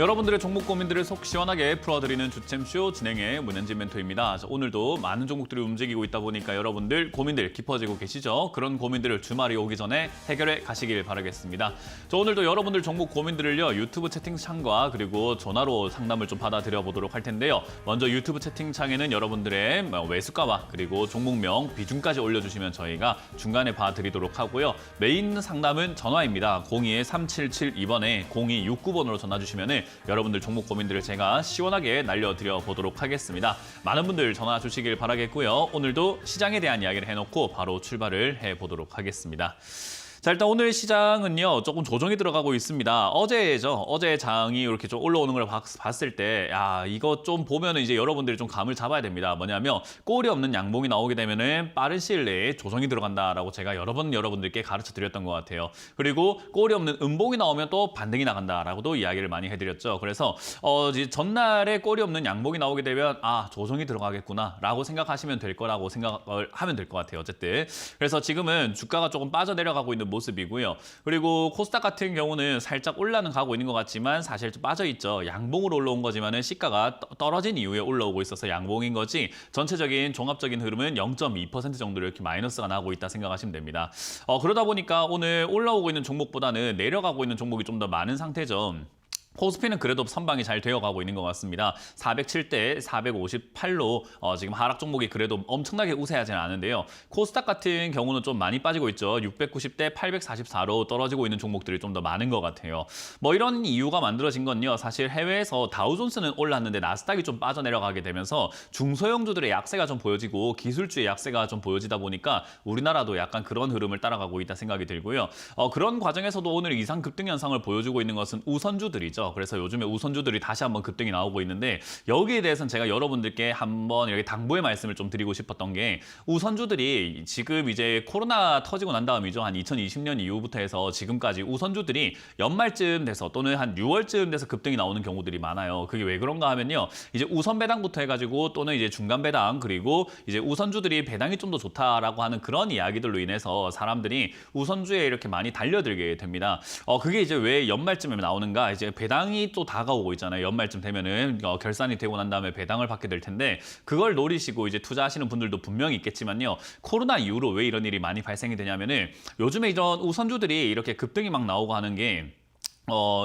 여러분들의 종목 고민들을 속 시원하게 풀어드리는 주챔쇼 진행의 문현진 멘토입니다. 오늘도 많은 종목들이 움직이고 있다 보니까 여러분들 고민들 깊어지고 계시죠? 그런 고민들을 주말이 오기 전에 해결해 가시길 바라겠습니다. 오늘도 여러분들 종목 고민들을요, 유튜브 채팅창과 그리고 전화로 상담을 좀 받아드려 보도록 할 텐데요. 먼저 유튜브 채팅창에는 여러분들의 매수가와 그리고 종목명, 비중까지 올려주시면 저희가 중간에 봐드리도록 하고요. 메인 상담은 전화입니다. 02-3772번에 0269번으로 전화 주시면 여러분들 종목 고민들을 제가 시원하게 날려드려 보도록 하겠습니다. 많은 분들 전화 주시길 바라겠고요. 오늘도 시장에 대한 이야기를 해놓고 바로 출발을 해보도록 하겠습니다. 자, 일단 오늘 시장은요, 조금 조정이 들어가고 있습니다. 어제 장이 이렇게 좀 올라오는 걸 봤을 때, 이거 좀 보면은 이제 여러분들이 좀 감을 잡아야 됩니다. 뭐냐면, 꼴이 없는 양봉이 나오게 되면은 빠른 시일 내에 조정이 들어간다라고 제가 여러 번 여러분들께 가르쳐 드렸던 것 같아요. 그리고 꼴이 없는 음봉이 나오면 또 반등이 나간다라고도 이야기를 많이 해드렸죠. 그래서, 이제 전날에 꼴이 없는 양봉이 나오게 되면, 조정이 들어가겠구나라고 생각하시면 될 거라고 생각을 하면 될 것 같아요. 어쨌든. 그래서 지금은 주가가 조금 빠져내려가고 있는 모습이고요. 그리고 코스닥 같은 경우는 살짝 올라는 가고 있는 것 같지만 사실 좀 빠져있죠. 양봉으로 올라온 거지만은 시가가 떨어진 이후에 올라오고 있어서 양봉인 거지, 전체적인 종합적인 흐름은 0.2% 정도로 이렇게 마이너스가 나고 있다 생각하시면 됩니다. 그러다 보니까 오늘 올라오고 있는 종목보다는 내려가고 있는 종목이 좀 더 많은 상태죠. 코스피는 그래도 선방이 잘 되어가고 있는 것 같습니다. 407대 458로 지금 하락 종목이 그래도 엄청나게 우세하지는 않은데요. 코스닥 같은 경우는 좀 많이 빠지고 있죠. 690대 844로 떨어지고 있는 종목들이 좀 더 많은 것 같아요. 이런 이유가 만들어진 건요, 사실 해외에서 다우존스는 올랐는데 나스닥이 좀 빠져내려가게 되면서 중소형주들의 약세가 좀 보여지고 기술주의 약세가 좀 보여지다 보니까 우리나라도 약간 그런 흐름을 따라가고 있다 생각이 들고요. 그런 과정에서도 오늘 이상 급등 현상을 보여주고 있는 것은 우선주들이죠. 그래서 요즘에 우선주들이 다시 한번 급등이 나오고 있는데, 여기에 대해서는 제가 여러분들께 한번 이렇게 당부의 말씀을 좀 드리고 싶었던 게, 우선주들이 지금 이제 코로나 터지고 난 다음이죠. 한 2020년 이후부터 해서 지금까지 우선주들이 연말쯤 돼서 또는 한 6월쯤 돼서 급등이 나오는 경우들이 많아요. 그게 왜 그런가 하면요, 이제 우선 배당부터 해가지고 또는 이제 중간 배당, 그리고 이제 우선주들이 배당이 좀 더 좋다라고 하는 그런 이야기들로 인해서 사람들이 우선주에 이렇게 많이 달려들게 됩니다. 그게 이제 왜 연말쯤에 나오는가? 이제 배당이 또 다가오고 있잖아요. 연말쯤 되면은 결산이 되고 난 다음에 배당을 받게 될 텐데, 그걸 노리시고 이제 투자하시는 분들도 분명히 있겠지만요. 코로나 이후로 왜 이런 일이 많이 발생이 되냐면은, 요즘에 이런 우선주들이 이렇게 급등이 막 나오고 하는 게,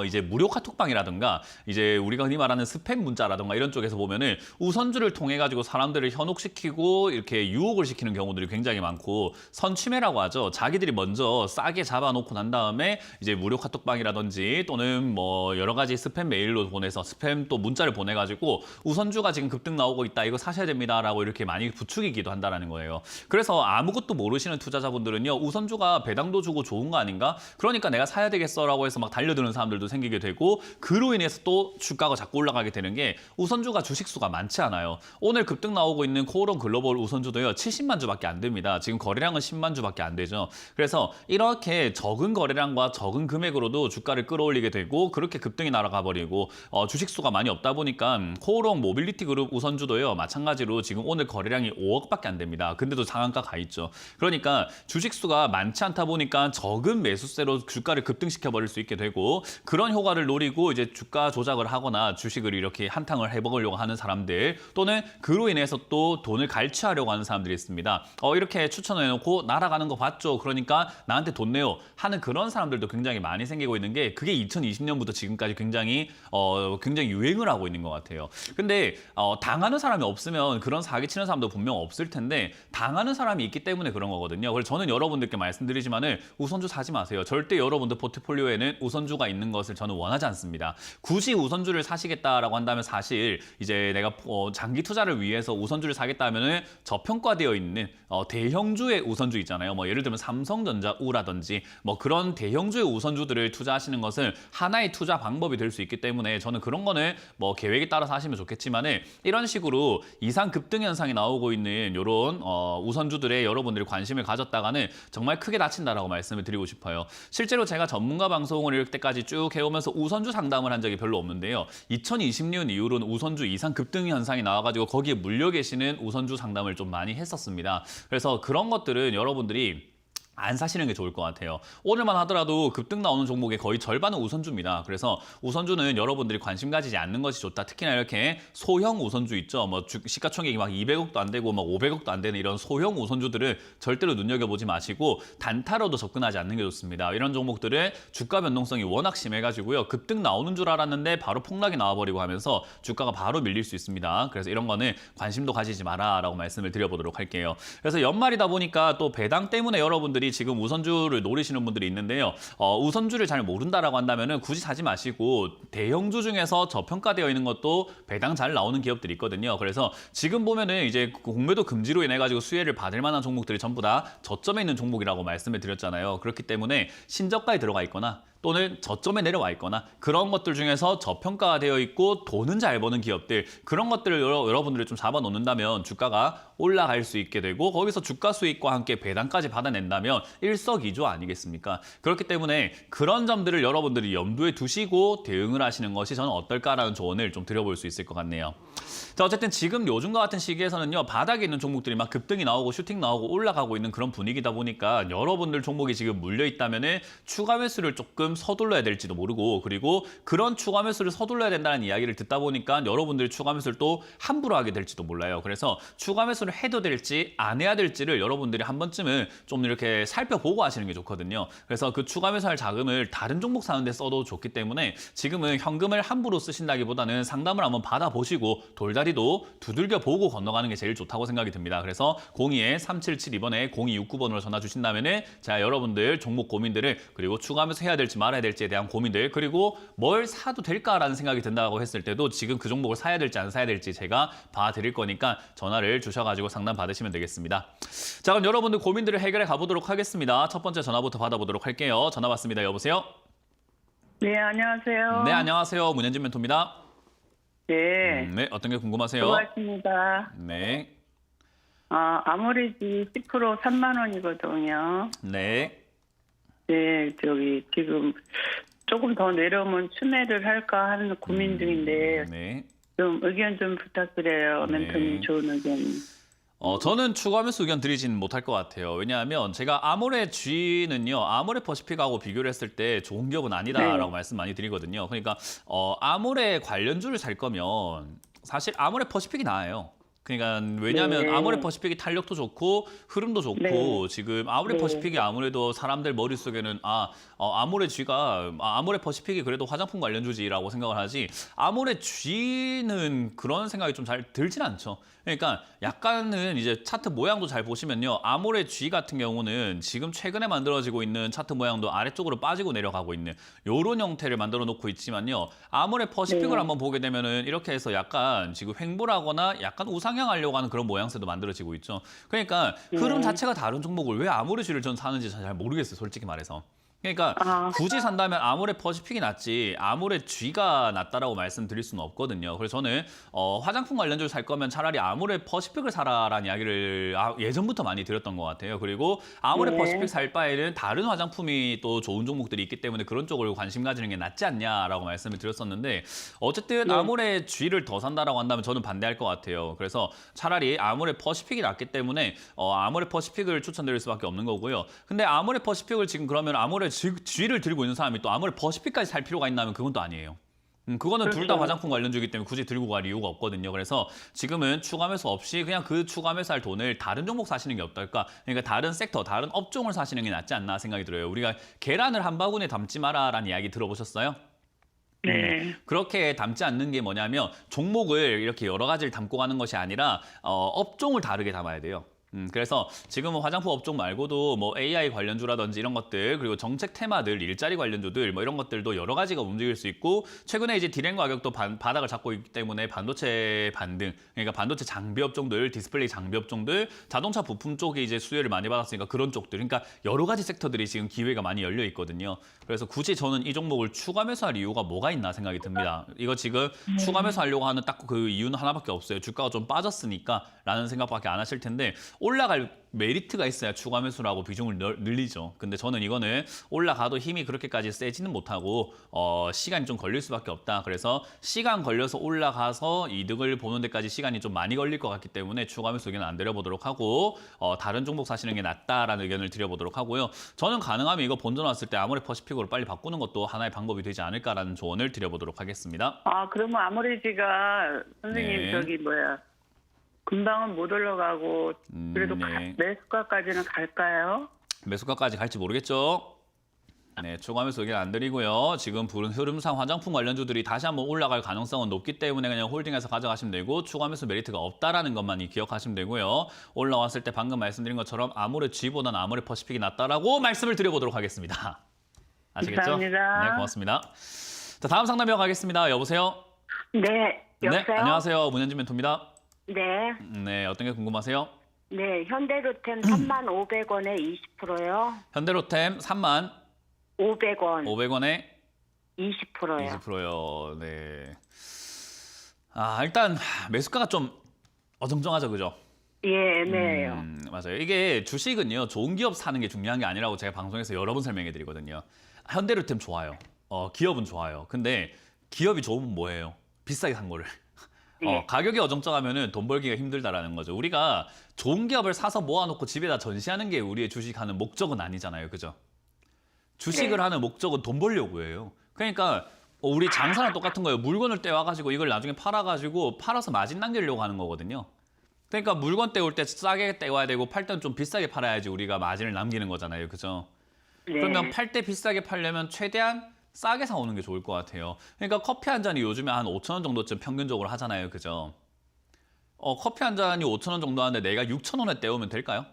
이제 무료 카톡방이라든가 이제 우리가 흔히 말하는 스팸 문자라든가 이런 쪽에서 보면은 우선주를 통해 가지고 사람들을 현혹시키고 이렇게 유혹을 시키는 경우들이 굉장히 많고, 선취매라고 하죠. 자기들이 먼저 싸게 잡아놓고 난 다음에 이제 무료 카톡방이라든지 또는 여러 가지 스팸 메일로 보내서 스팸 또 문자를 보내 가지고 우선주가 지금 급등 나오고 있다, 이거 사셔야 됩니다라고 이렇게 많이 부추기기도 한다라는 거예요. 그래서 아무것도 모르시는 투자자분들은요, 우선주가 배당도 주고 좋은 거 아닌가? 그러니까 내가 사야 되겠어라고 해서 막 달려드는 사람들도 생기게 되고, 그로 인해서 또 주가가 자꾸 올라가게 되는 게, 우선주가 주식수가 많지 않아요. 오늘 급등 나오고 있는 코오롱 글로벌 우선주도요, 70만 주밖에 안 됩니다. 지금 거래량은 10만 주밖에 안 되죠. 그래서 이렇게 적은 거래량과 적은 금액으로도 주가를 끌어올리게 되고, 그렇게 급등이 날아가 버리고, 주식수가 많이 없다 보니까 코오롱 모빌리티 그룹 우선주도요, 마찬가지로 지금 오늘 거래량이 5억밖에 안 됩니다. 근데도 상한가 가 있죠. 그러니까 주식수가 많지 않다 보니까 적은 매수세로 주가를 급등시켜 버릴 수 있게 되고, 그런 효과를 노리고 이제 주가 조작을 하거나 주식을 이렇게 한탕을 해먹으려고 하는 사람들, 또는 그로 인해서 또 돈을 갈취하려고 하는 사람들이 있습니다. 이렇게 추천해놓고 날아가는 거 봤죠? 그러니까 나한테 돈 내요 하는 그런 사람들도 굉장히 많이 생기고 있는 게, 그게 2020년부터 지금까지 굉장히 유행을 하고 있는 것 같아요. 근데 당하는 사람이 없으면 그런 사기치는 사람도 분명 없을 텐데, 당하는 사람이 있기 때문에 그런 거거든요. 그래서 저는 여러분들께 말씀드리지만은 우선주 사지 마세요. 절대 여러분들 포트폴리오에는 우선주가 있는 것을 저는 원하지 않습니다. 굳이 우선주를 사시겠다라고 한다면, 사실 이제 내가 장기 투자를 위해서 우선주를 사겠다 하면은 저평가되어 있는 대형주의 우선주 있잖아요. 예를 들면 삼성전자 우라든지 그런 대형주의 우선주들을 투자하시는 것은 하나의 투자 방법이 될 수 있기 때문에, 저는 그런 거는 계획에 따라서 하시면 좋겠지만은, 이런 식으로 이상 급등 현상이 나오고 있는 이런 우선주들에 여러분들이 관심을 가졌다가는 정말 크게 다친다라고 말씀을 드리고 싶어요. 실제로 제가 전문가 방송을 이때까지 쭉 해오면서 우선주 상담을 한 적이 별로 없는데요. 2020년 이후로는 우선주 이상 급등 현상이 나와가지고 거기에 물려 계시는 우선주 상담을 좀 많이 했었습니다. 그래서 그런 것들은 여러분들이 안 사시는 게 좋을 것 같아요. 오늘만 하더라도 급등 나오는 종목의 거의 절반은 우선주입니다. 그래서 우선주는 여러분들이 관심 가지지 않는 것이 좋다. 특히나 이렇게 소형 우선주 있죠. 뭐 시가총액이 막 200억도 안 되고 막 500억도 안 되는 이런 소형 우선주들을 절대로 눈여겨보지 마시고 단타로도 접근하지 않는 게 좋습니다. 이런 종목들은 주가 변동성이 워낙 심해가지고요. 급등 나오는 줄 알았는데 바로 폭락이 나와버리고 하면서 주가가 바로 밀릴 수 있습니다. 그래서 이런 거는 관심도 가지지 마라라고 말씀을 드려보도록 할게요. 그래서 연말이다 보니까 또 배당 때문에 여러분들이 지금 우선주를 노리시는 분들이 있는데요. 우선주를 잘 모른다라고 한다면은 굳이 사지 마시고 대형주 중에서 저평가되어 있는 것도 배당 잘 나오는 기업들이 있거든요. 그래서 지금 보면은 이제 공매도 금지로 인해 가지고 수혜를 받을 만한 종목들이 전부 다 저점에 있는 종목이라고 말씀을 드렸잖아요. 그렇기 때문에 신저가에 들어가 있거나 또는 저점에 내려와 있거나 그런 것들 중에서 저평가가 되어 있고 돈은 잘 버는 기업들, 그런 것들을 여러분들이 좀 잡아놓는다면 주가가 올라갈 수 있게 되고 거기서 주가 수익과 함께 배당까지 받아낸다면 일석이조 아니겠습니까? 그렇기 때문에 그런 점들을 여러분들이 염두에 두시고 대응을 하시는 것이 저는 어떨까라는 조언을 좀 드려볼 수 있을 것 같네요. 자, 어쨌든 지금 요즘과 같은 시기에서는요, 바닥에 있는 종목들이 막 급등이 나오고 슈팅 나오고 올라가고 있는 그런 분위기다 보니까 여러분들 종목이 지금 물려 있다면은 추가 매수를 조금 서둘러야 될지도 모르고, 그리고 그런 추가 매수를 서둘러야 된다는 이야기를 듣다 보니까 여러분들이 추가 매수를 또 함부로 하게 될지도 몰라요. 그래서 추가 매수를 해도 될지 안 해야 될지를 여러분들이 한 번쯤은 좀 이렇게 살펴보고 하시는 게 좋거든요. 그래서 그 추가 매수할 자금을 다른 종목 사는 데 써도 좋기 때문에 지금은 현금을 함부로 쓰신다기보다는 상담을 한번 받아보시고 돌다리도 두들겨 보고 건너가는 게 제일 좋다고 생각이 듭니다. 그래서 02-3772번에 0269번으로 전화 주신다면은 제가 여러분들 종목 고민들을, 그리고 추가 매수 해야 될지 말아야 될지에 대한 고민들, 그리고 뭘 사도 될까라는 생각이 든다고 했을 때도 지금 그 종목을 사야 될지 안 사야 될지 제가 봐드릴 거니까 전화를 주셔가지고 상담 받으시면 되겠습니다. 자, 그럼 여러분들 고민들을 해결해 가보도록 하겠습니다. 첫 번째 전화부터 받아보도록 할게요. 전화 받습니다. 여보세요? 네, 안녕하세요. 네, 안녕하세요. 문현진 멘토입니다. 네, 네, 어떤 게 궁금하세요? 수고하십니다. 네, 아모레지 10% 3만 원이거든요. 네. 네, 지금 조금 더 내려오면 추매를 할까 하는 고민 중인데 네. 좀 의견 좀 부탁드려요. 네. 멘토님 좋은 의견. 저는 추가 매수 의견 드리진 못할 것 같아요. 왜냐하면 제가 아모레 G는요, 아모레 퍼시픽하고 비교를 했을 때 좋은 기업은 아니다라고 네. 말씀 많이 드리거든요. 그러니까 아모레 관련주를 살 거면 사실 아모레 퍼시픽이 나아요. 그러니까 왜냐하면 네. 아모레 퍼시픽이 탄력도 좋고 흐름도 좋고 네. 지금 아모레 네. 퍼시픽이 아무래도 사람들 머릿속에는 아모레 G가 아모레 퍼시픽이 그래도 화장품 관련주지라고 생각을 하지, 아모레 G는 그런 생각이 좀 잘 들진 않죠. 그러니까 약간은 이제 차트 모양도 잘 보시면요, 아모레 G 같은 경우는 지금 최근에 만들어지고 있는 차트 모양도 아래쪽으로 빠지고 내려가고 있는 이런 형태를 만들어 놓고 있지만요, 아모레 퍼시픽을 네. 한번 보게 되면은 이렇게 해서 약간 지금 횡보라거나 약간 우상향하려고 하는 그런 모양새도 만들어지고 있죠. 그러니까 흐름 자체가 다른 종목을 왜 아모레 G를 전 사는지 잘 모르겠어요, 솔직히 말해서. 그러니까 굳이 산다면 아모레 퍼시픽이 낫지 아모레 G가 낫다라고 말씀드릴 수는 없거든요. 그래서 저는 화장품 관련주를 살 거면 차라리 아모레 퍼시픽을 사라라는 이야기를 예전부터 많이 드렸던 것 같아요. 그리고 아모레 네. 퍼시픽 살 바에는 다른 화장품이 또 좋은 종목들이 있기 때문에 그런 쪽을 관심 가지는 게 낫지 않냐라고 말씀을 드렸었는데, 어쨌든 네. 아모레 G를 더 산다라고 한다면 저는 반대할 것 같아요. 그래서 차라리 아모레 퍼시픽이 낫기 때문에 아모레 퍼시픽을 추천드릴 수밖에 없는 거고요. 근데 아모레 퍼시픽을 지금 그러면 아모레 G를 들고 있는 사람이 또 아모레 퍼시픽까지 살 필요가 있나 하면 그건 또 아니에요. 그거는 둘 다 그렇죠. 화장품 관련주이기 때문에 굳이 들고 갈 이유가 없거든요. 그래서 지금은 추가 매수 없이 그냥 그 추가 매수할 돈을 다른 종목 사시는 게 어떨까? 그러니까 다른 섹터, 다른 업종을 사시는 게 낫지 않나 생각이 들어요. 우리가 계란을 한 바구니에 담지 마라라는 이야기 들어보셨어요? 네. 그렇게 담지 않는 게 뭐냐면 종목을 이렇게 여러 가지를 담고 가는 것이 아니라 업종을 다르게 담아야 돼요. 그래서 지금은 화장품 업종 말고도 뭐 AI 관련주라든지 이런 것들, 그리고 정책 테마들, 일자리 관련주들 뭐 이런 것들도 여러 가지가 움직일 수 있고, 최근에 이제 디램 가격도 바닥을 잡고 있기 때문에 반도체 반등, 그러니까 반도체 장비 업종들, 디스플레이 장비 업종들, 자동차 부품 쪽에 이제 수혜를 많이 받았으니까 그런 쪽들, 그러니까 여러 가지 섹터들이 지금 기회가 많이 열려 있거든요. 그래서 굳이 저는 이 종목을 추가 매수할 이유가 뭐가 있나 생각이 듭니다. 이거 지금 추가 매수하려고 하는 딱 그 이유는 하나밖에 없어요. 주가가 좀 빠졌으니까 라는 생각밖에 안 하실 텐데, 올라갈 메리트가 있어야 추가 매수라고 비중을 늘리죠. 근데 저는 이거는 올라가도 힘이 그렇게까지 세지는 못하고 시간이 좀 걸릴 수밖에 없다. 그래서 시간 걸려서 올라가서 이득을 보는 데까지 시간이 좀 많이 걸릴 것 같기 때문에 추가 매수 의견은 안 드려보도록 하고 다른 종목 사시는 게 낫다라는 의견을 드려보도록 하고요. 저는 가능하면 이거 본전 왔을 때 아모레 퍼시픽으로 빨리 바꾸는 것도 하나의 방법이 되지 않을까라는 조언을 드려보도록 하겠습니다. 아, 그러면 아모레지가 선생님 네. 저기 뭐야 금방은 못 올라가고 그래도 네. 매수가까지는 갈까요? 매수가까지 갈지 모르겠죠. 네, 추가 매수 의견 안 드리고요. 지금 부른 흐름상 화장품 관련주들이 다시 한번 올라갈 가능성은 높기 때문에 그냥 홀딩해서 가져가시면 되고 추가 매수 메리트가 없다라는 것만 기억하시면 되고요. 올라왔을 때 방금 말씀드린 것처럼 아모레 G보다는 아모레 퍼시픽이 낫다라고 말씀을 드려보도록 하겠습니다. 아시겠죠? 감사합니다. 네, 고맙습니다. 자, 다음 상담 이어가겠습니다. 여보세요? 네, 여보세요? 네, 안녕하세요. 문현진 멘토입니다. 네, 네, 어떤 게 궁금하세요? 네, 현대로템 35,500원에 20%요. 현대로템 3만 500원 500원에 20%요. 20%요. 네. 아, 일단 매수가가 좀 어정쩡하죠, 그죠? 예, 애매해요. 맞아요. 이게 주식은요, 좋은 기업 사는 게 중요한 게 아니라고 제가 방송에서 여러 번 설명해 드리거든요. 현대로템 좋아요. 기업은 좋아요. 근데 기업이 좋으면 뭐예요? 비싸게 산 거를. 예. 가격이 어정쩡하면은 돈 벌기가 힘들다라는 거죠. 우리가 좋은 기업을 사서 모아놓고 집에다 전시하는 게 우리의 주식하는 목적은 아니잖아요. 그죠? 주식을 네. 하는 목적은 돈 벌려고 해요. 그러니까 우리 장사랑 똑같은 거예요. 물건을 떼와가지고 이걸 나중에 팔아서 마진 남기려고 하는 거거든요. 그러니까 물건 떼올 때 싸게 떼와야 되고 팔 때는 좀 비싸게 팔아야지 우리가 마진을 남기는 거잖아요. 그죠? 네. 그러면 팔 때 비싸게 팔려면 최대한 싸게 사오는 게 좋을 것 같아요. 그러니까 커피 한 잔이 요즘에 한 5,000원 정도쯤 평균적으로 하잖아요. 그죠? 커피 한 잔이 5,000원 정도 하는데 내가 6,000원에 떼우면 될까요?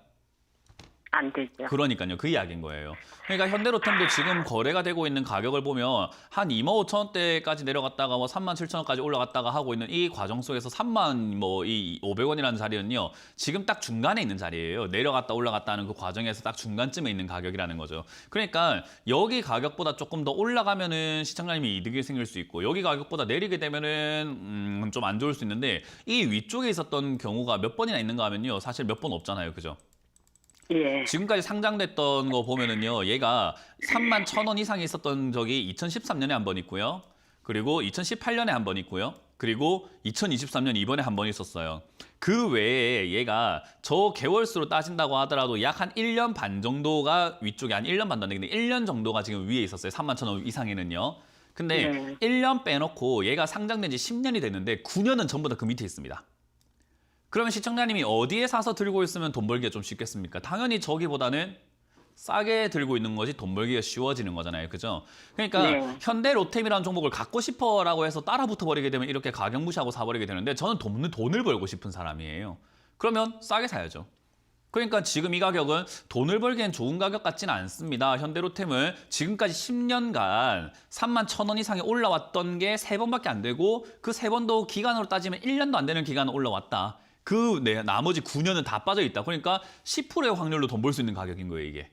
안 되죠. 그러니까요. 그 이야기인 거예요. 그러니까 현대로템도 지금 거래가 되고 있는 가격을 보면 한 25,000원대까지 내려갔다가 뭐 37,000원까지 올라갔다가 하고 있는 이 과정 속에서 3만 이 500원이라는 자리는요. 지금 딱 중간에 있는 자리예요. 내려갔다 올라갔다 하는 그 과정에서 딱 중간쯤에 있는 가격이라는 거죠. 그러니까 여기 가격보다 조금 더 올라가면은 시청자님이 이득이 생길 수 있고 여기 가격보다 내리게 되면은 좀 안 좋을 수 있는데 이 위쪽에 있었던 경우가 몇 번이나 있는가 하면요. 사실 몇 번 없잖아요. 그죠? 예. 지금까지 상장됐던 거 보면은요, 얘가 31,000원 이상이 있었던 적이 2013년에 한 번 있고요. 그리고 2018년에 한 번 있고요. 그리고 2023년 이번에 한 번 있었어요. 그 외에 얘가 저 개월수로 따진다고 하더라도 약 한 1년 반 정도가 위쪽에 한 1년 반도 안 되는데 1년 정도가 지금 위에 있었어요. 31,000원 이상에는요. 근데 네. 1년 빼놓고 얘가 상장된 지 10년이 됐는데 9년은 전부 다 그 밑에 있습니다. 그러면 시청자님이 어디에 사서 들고 있으면 돈 벌기가 좀 쉽겠습니까? 당연히 저기보다는 싸게 들고 있는 것이 돈 벌기가 쉬워지는 거잖아요. 그죠? 그러니까 네. 현대로템이라는 종목을 갖고 싶어라고 해서 따라 붙어버리게 되면 이렇게 가격 무시하고 사버리게 되는데 저는 돈을 벌고 싶은 사람이에요. 그러면 싸게 사야죠. 그러니까 지금 이 가격은 돈을 벌기엔 좋은 가격 같지는 않습니다. 현대로템을 지금까지 10년간 31,000원 이상이 올라왔던 게 3번밖에 안 되고 그 3번도 기간으로 따지면 1년도 안 되는 기간에 올라왔다. 나머지 9년은 다 빠져 있다. 그러니까 10%의 확률로 돈 벌 수 있는 가격인 거예요, 이게.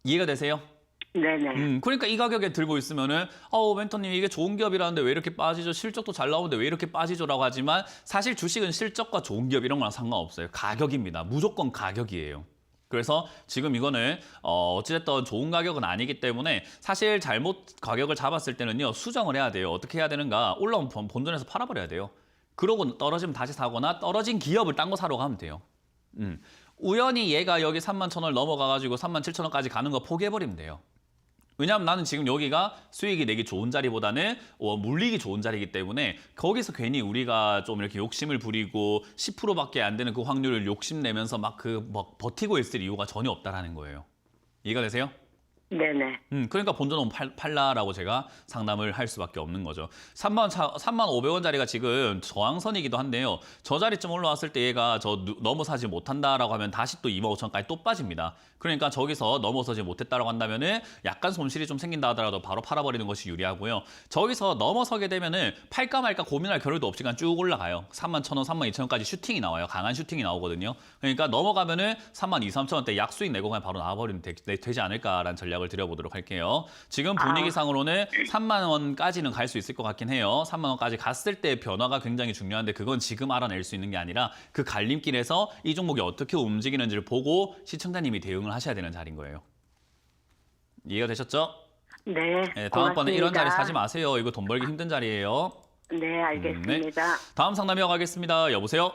이해가 되세요? 네네. 그러니까 이 가격에 들고 있으면은 멘토님 이게 좋은 기업이라는데 왜 이렇게 빠지죠? 실적도 잘 나오는데 왜 이렇게 빠지죠라고 하지만 사실 주식은 실적과 좋은 기업 이런 거랑 상관없어요. 가격입니다. 무조건 가격이에요. 그래서 지금 이거는 어찌됐든 좋은 가격은 아니기 때문에 사실 잘못 가격을 잡았을 때는요. 수정을 해야 돼요. 어떻게 해야 되는가? 올라온 본전에서 팔아버려야 돼요. 그러고 떨어지면 다시 사거나 떨어진 기업을 딴 거 사러 가면 돼요. 우연히 얘가 여기 31,000원을 넘어가가지고 37,000원까지 가는 거 포기해버리면 돼요. 왜냐하면 나는 지금 여기가 수익이 내기 좋은 자리보다는 물리기 좋은 자리이기 때문에 거기서 괜히 우리가 좀 이렇게 욕심을 부리고 10%밖에 안 되는 그 확률을 욕심내면서 막 버티고 있을 이유가 전혀 없다라는 거예요. 이해가 되세요? 네네. 그러니까 본전 팔라라고 제가 상담을 할 수밖에 없는 거죠. 35,000원짜리가 지금 저항선이기도 한데요. 저 자리쯤 올라왔을 때 얘가 넘어서지 못한다라고 하면 다시 또 25,000원까지 또 빠집니다. 그러니까 저기서 넘어서지 못했다라고 한다면은 약간 손실이 좀 생긴다 하더라도 바로 팔아버리는 것이 유리하고요. 저기서 넘어서게 되면은 팔까 말까 고민할 겨를도 없이 그냥 쭉 올라가요. 31,000원, 32,000원까지 슈팅이 나와요. 강한 슈팅이 나오거든요. 그러니까 넘어가면은 32,000원, 33,000원대 약수익 내고 그냥 바로 나와버리면 되지 않을까라는 전략 전략을 드려보도록 할게요. 지금 분위기상으로는 3만 원까지는 갈 수 있을 것 같긴 해요. 3만 원까지 갔을 때 변화가 굉장히 중요한데 그건 지금 알아낼 수 있는 게 아니라 그 갈림길에서 이 종목이 어떻게 움직이는지를 보고 시청자님이 대응을 하셔야 되는 자리인 거예요. 이해가 되셨죠? 네. 네, 다음번에 이런 자리 고맙습니다. 사지 마세요. 이거 돈 벌기 힘든 자리예요. 네, 알겠습니다. 다음 상담 이어가겠습니다. 여보세요?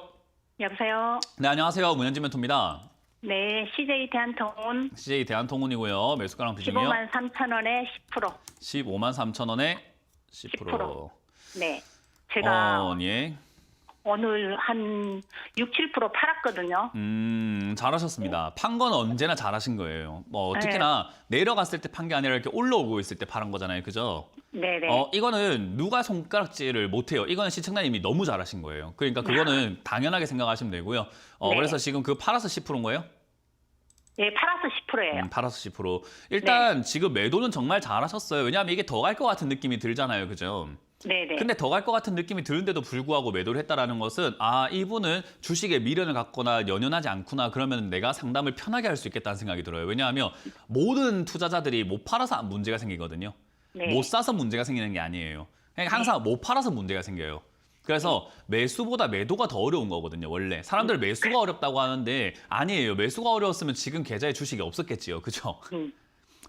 여보세요. 네, 안녕하세요. 문현진 멘토입니다. 네, CJ 대한통운 CJ 대한통운이고요. 매수가랑 비중이요? 15만 3천 원에 10%. 15만 3천 원에 10%. 10%. 네. 제가 예. 오늘 한 6, 7% 팔았거든요. 잘하셨습니다. 판 건 언제나 잘하신 거예요. 특히나 내려갔을 때 판 게 아니라 이렇게 올라오고 있을 때 파는 거잖아요. 그죠? 네네. 이거는 누가 손가락질을 못해요. 이거는 시청자님이 너무 잘하신 거예요. 그러니까 그거는 당연하게 생각하시면 되고요. 네. 그래서 지금 그 팔아서 10%인 거예요? 네, 팔아서 10%예요. 팔아서 10%. 일단 지금 매도는 정말 잘하셨어요. 왜냐하면 이게 더 갈 것 같은 느낌이 들잖아요. 그죠? 네네. 근데 더 갈 것 같은 느낌이 드는데도 불구하고 매도를 했다라는 것은 이분은 주식에 미련을 갖거나 연연하지 않구나. 그러면 내가 상담을 편하게 할 수 있겠다는 생각이 들어요. 왜냐하면 모든 투자자들이 못 팔아서 문제가 생기거든요. 네. 못 사서 문제가 생기는 게 아니에요. 그러니까 항상 못 팔아서 문제가 생겨요. 그래서 매수보다 매도가 더 어려운 거거든요. 원래 사람들 매수가 어렵다고 하는데 아니에요. 매수가 어려웠으면 지금 계좌에 주식이 없었겠지요. 그죠?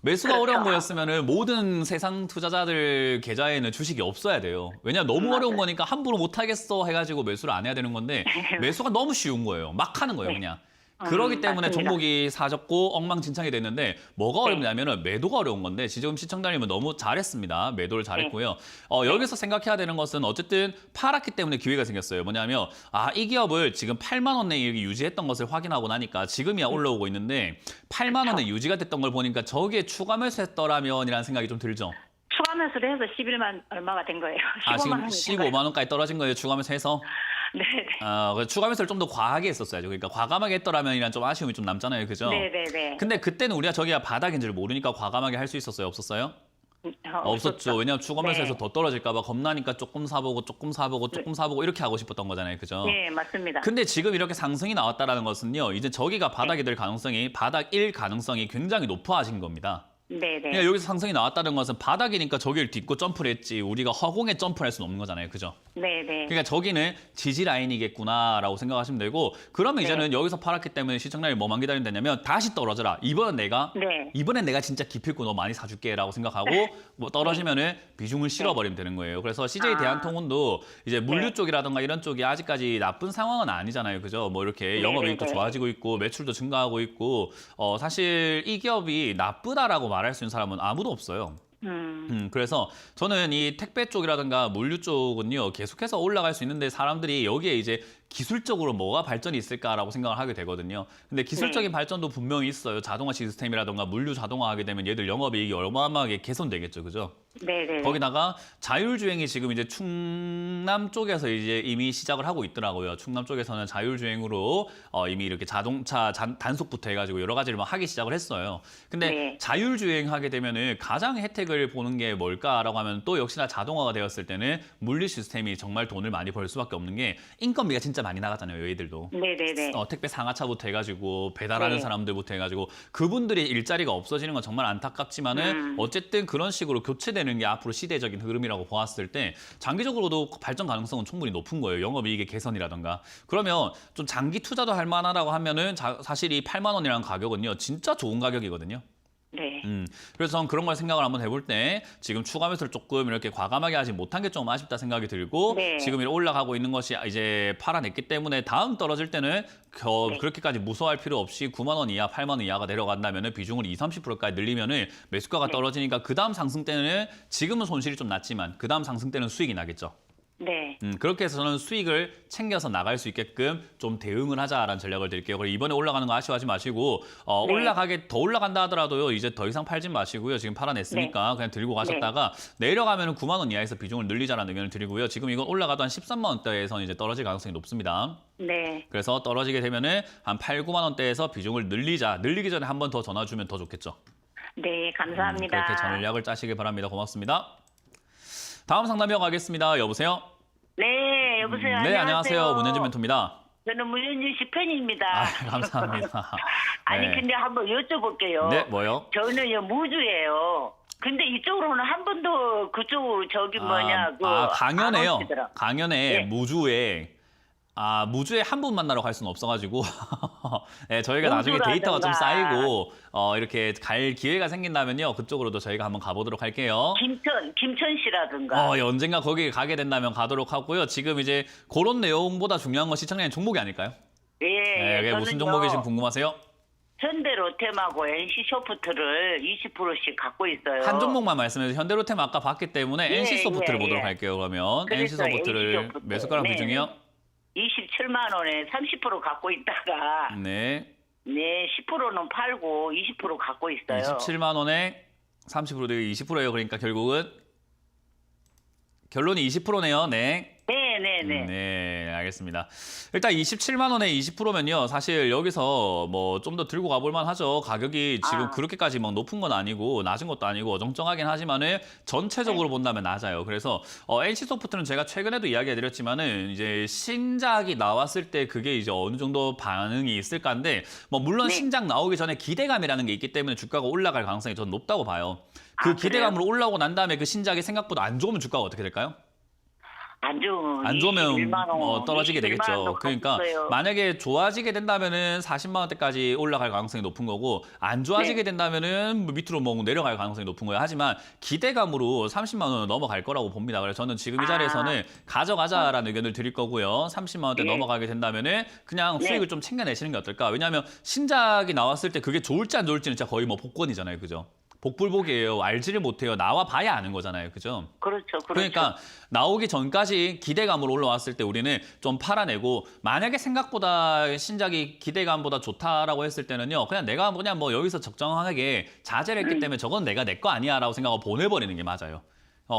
매수가 그렇죠. 어려운 거였으면 모든 세상 투자자들 계좌에는 주식이 없어야 돼요. 왜냐하면 너무 어려운 거니까 함부로 못 하겠어 해가지고 매수를 안 해야 되는 건데 매수가 너무 쉬운 거예요. 막 하는 거예요, 그냥. 그러기 때문에 맞습니다. 종목이 사졌고 엉망진창이 됐는데 뭐가 어렵냐면은 매도가 어려운 건데 지금 시청자님은 너무 잘했습니다. 매도를 잘했고요. 여기서 생각해야 되는 것은 어쨌든 팔았기 때문에 기회가 생겼어요. 뭐냐면 이 기업을 지금 8만 원에 유지했던 것을 확인하고 나니까 지금이야 올라오고 있는데 8만 원에 유지가 됐던 걸 보니까 저기에 추가 매수했더라면이라는 생각이 좀 들죠. 추가 매수를 해서 11만 얼마가 된 거예요. 15만 지금 원이 된 거예요. 15만 원까지 떨어진 거예요. 추가 매수해서. 네네. 그래서 추가 매수를 좀 더 과하게 했었어야죠. 그러니까 과감하게 했더라면이란 좀 아쉬움이 좀 남잖아요. 그죠? 네네네. 근데 그때는 우리가 저기가 바닥인 줄 모르니까 과감하게 할 수 있었어요? 없었어요? 없었죠. 왜냐하면 추가 매수해서 네. 더 떨어질까 봐 겁나니까 조금 사보고 조금 사보고 조금 사보고 이렇게 하고 싶었던 거잖아요. 그죠? 네, 맞습니다. 근데 지금 이렇게 상승이 나왔다는 것은요. 이제 저기가 바닥이 될 가능성이 바닥 1 가능성이 굉장히 높아진 겁니다. 네네. 그러니까 여기서 상승이 나왔다는 것은 바닥이니까 저기를 딛고 점프를 했지 우리가 허공에 점프를 할 수는 없는 거잖아요. 그죠? 네네. 그러니까 저기는 지지 라인이겠구나라고 생각하시면 되고 그러면 이제는 여기서 팔았기 때문에 시청자님이 뭐만 기다리면 되냐면 다시 떨어져라. 이번엔 내가 진짜 기필코 너 많이 사줄게라고 생각하고 뭐 떨어지면은 비중을 실어버리면 되는 거예요. 그래서 CJ 대한통운도 이제 물류 쪽이라든가 이런 쪽이 아직까지 나쁜 상황은 아니잖아요. 그죠? 뭐 이렇게 영업이익도 좋아지고 있고 매출도 증가하고 있고 사실 이 기업이 나쁘다라고 말할 수 있는 사람은 아무도 없어요. 그래서 저는 이 택배 쪽이라든가 물류 쪽은요 계속해서 올라갈 수 있는데 사람들이 여기에 이제 기술적으로 뭐가 발전이 있을까라고 생각을 하게 되거든요. 근데 기술적인 발전도 분명히 있어요. 자동화 시스템이라든가 물류 자동화하게 되면 얘들 영업이익이 어마어마하게 개선되겠죠, 그죠? 네네. 거기다가 자율주행이 지금 이제 충남 쪽에서 이제 이미 시작을 하고 있더라고요. 충남 쪽에서는 자율주행으로 이미 이렇게 자동차 단속부터 해가지고 여러 가지를 막 하기 시작을 했어요. 근데 네. 자율주행 하게 되면은 가장 혜택을 보는 게 뭘까라고 하면 또 역시나 자동화가 되었을 때는 물류 시스템이 정말 돈을 많이 벌 수밖에 없는 게 인건비가 진짜 많이 나가잖아요, 얘들도. 네네네. 택배 상하차부터 해가지고 배달하는 네. 사람들부터 해가지고 그분들이 일자리가 없어지는 건 정말 안타깝지만은 어쨌든 그런 식으로 교체되는 게 앞으로 시대적인 흐름이라고 보았을 때 장기적으로도 발전 가능성은 충분히 높은 거예요. 영업이익의 개선이라던가. 그러면 좀 장기 투자도 할 만하다고 하면은 사실 이 8만 원이라는 가격은요 진짜 좋은 가격이거든요. 네. 그래서 저는 그런 걸 생각을 한번 해볼 때 지금 추가 매수를 조금 이렇게 과감하게 하지 못한 게 좀 아쉽다 생각이 들고 네. 지금 이렇게 올라가고 있는 것이 이제 팔아냈기 때문에 다음 떨어질 때는 그렇게까지 무서워할 필요 없이 9만 원 이하, 8만 원 이하가 내려간다면 비중을 20, 30%까지 늘리면은 매수가가 떨어지니까 그 다음 상승 때는 지금은 손실이 좀 났지만 그 다음 상승 때는 수익이 나겠죠. 네. 그렇게 해서 저는 수익을 챙겨서 나갈 수 있게끔 좀 대응을 하자라는 전략을 드릴게요. 그리고 이번에 올라가는 거 아쉬워하지 마시고 더 올라간다 하더라도요. 이제 더 이상 팔진 마시고요. 지금 팔아냈으니까 그냥 들고 가셨다가 내려가면 9만 원 이하에서 비중을 늘리자라는 의견을 드리고요. 지금 이건 올라가도 한 13만 원대에서는 이제 떨어질 가능성이 높습니다. 네. 그래서 떨어지게 되면은 한 8, 9만 원대에서 비중을 늘리자. 늘리기 전에 한 번 더 전화 주면 더 좋겠죠. 네, 감사합니다. 그렇게 전략을 짜시길 바랍니다. 고맙습니다. 다음 상담 이어가겠습니다. 여보세요? 네, 여보세요. 네, 안녕하세요. 문현진 멘토입니다. 저는 문현진 씨 팬입니다. 감사합니다. 아니 네. 근데 한번 여쭤볼게요. 네, 뭐요? 저는요 무주예요. 근데 이쪽으로는 한 번도 그쪽 저기 뭐냐 강연에요. 안 오시더라. 강연에 네. 무주에 한 분 만나러 갈 수는 없어가지고 네, 저희가 나중에 데이터가 좀 무주라든가. 쌓이고 이렇게 갈 기회가 생긴다면요 그쪽으로도 저희가 한번 가보도록 할게요. 김천시라든가. 언젠가 거기 가게 된다면 가도록 하고요. 지금 이제 그런 내용보다 중요한 건 시청자님 종목이 아닐까요? 예. 네, 그게 무슨 저는요, 종목이 지금 궁금하세요? 현대로템하고 NC소프트를 20%씩 갖고 있어요. 한 종목만 말씀해주세요. 현대로템 아까 봤기 때문에 예, NC소프트를 예, 보도록 예. 할게요. 그러면 그래서 NC소프트를 NC소프트. 매수가랑 네. 비중이요? 27만 원에 30% 갖고 있다가 네. 네, 10%는 팔고 20% 갖고 있어요. 27만 원에 30% 되고 20%예요. 그러니까 결국은 결론이 20%네요. 네. 네. 네, 알겠습니다. 일단 27만 원에 20%면요. 사실 여기서 뭐 좀 더 들고 가볼 만하죠. 가격이 지금 그렇게까지 막 높은 건 아니고 낮은 것도 아니고 어정쩡하긴 하지만은 전체적으로 본다면 낮아요. 그래서 NC소프트는 제가 최근에도 이야기해드렸지만은 이제 신작이 나왔을 때 그게 이제 어느 정도 반응이 있을까인데 뭐 물론 네. 신작 나오기 전에 기대감이라는 게 있기 때문에 주가가 올라갈 가능성이 저는 높다고 봐요. 그 아, 기대감으로 올라오고 난 다음에 그 신작이 생각보다 안 좋으면 주가가 어떻게 될까요? 안 좋으면 안 좋으면 21만 원, 떨어지게 21만 되겠죠. 원도 그러니까 갔어요. 만약에 좋아지게 된다면은 40만 원대까지 올라갈 가능성이 높은 거고 안 좋아지게 네. 된다면은 밑으로 뭐 내려갈 가능성이 높은 거예요. 하지만 기대감으로 30만 원은 넘어갈 거라고 봅니다. 그래서 저는 지금 이 자리에서는 가져가자라는 의견을 드릴 거고요. 30만 원대 네. 넘어가게 된다면은 그냥 네. 수익을 좀 챙겨내시는 게 어떨까? 왜냐하면 신작이 나왔을 때 그게 좋을지 안 좋을지는 진짜 거의 뭐 복권이잖아요. 그죠? 복불복이에요. 알지를 못해요. 나와 봐야 아는 거잖아요. 그죠? 그렇죠. 그러니까 나오기 전까지 기대감으로 올라왔을 때 우리는 좀 팔아내고 만약에 생각보다 신작이 기대감보다 좋다라고 했을 때는요. 그냥 뭐 여기서 적정하게 자제를 했기 때문에 저건 내 거 아니야라고 생각하고 보내버리는 게 맞아요.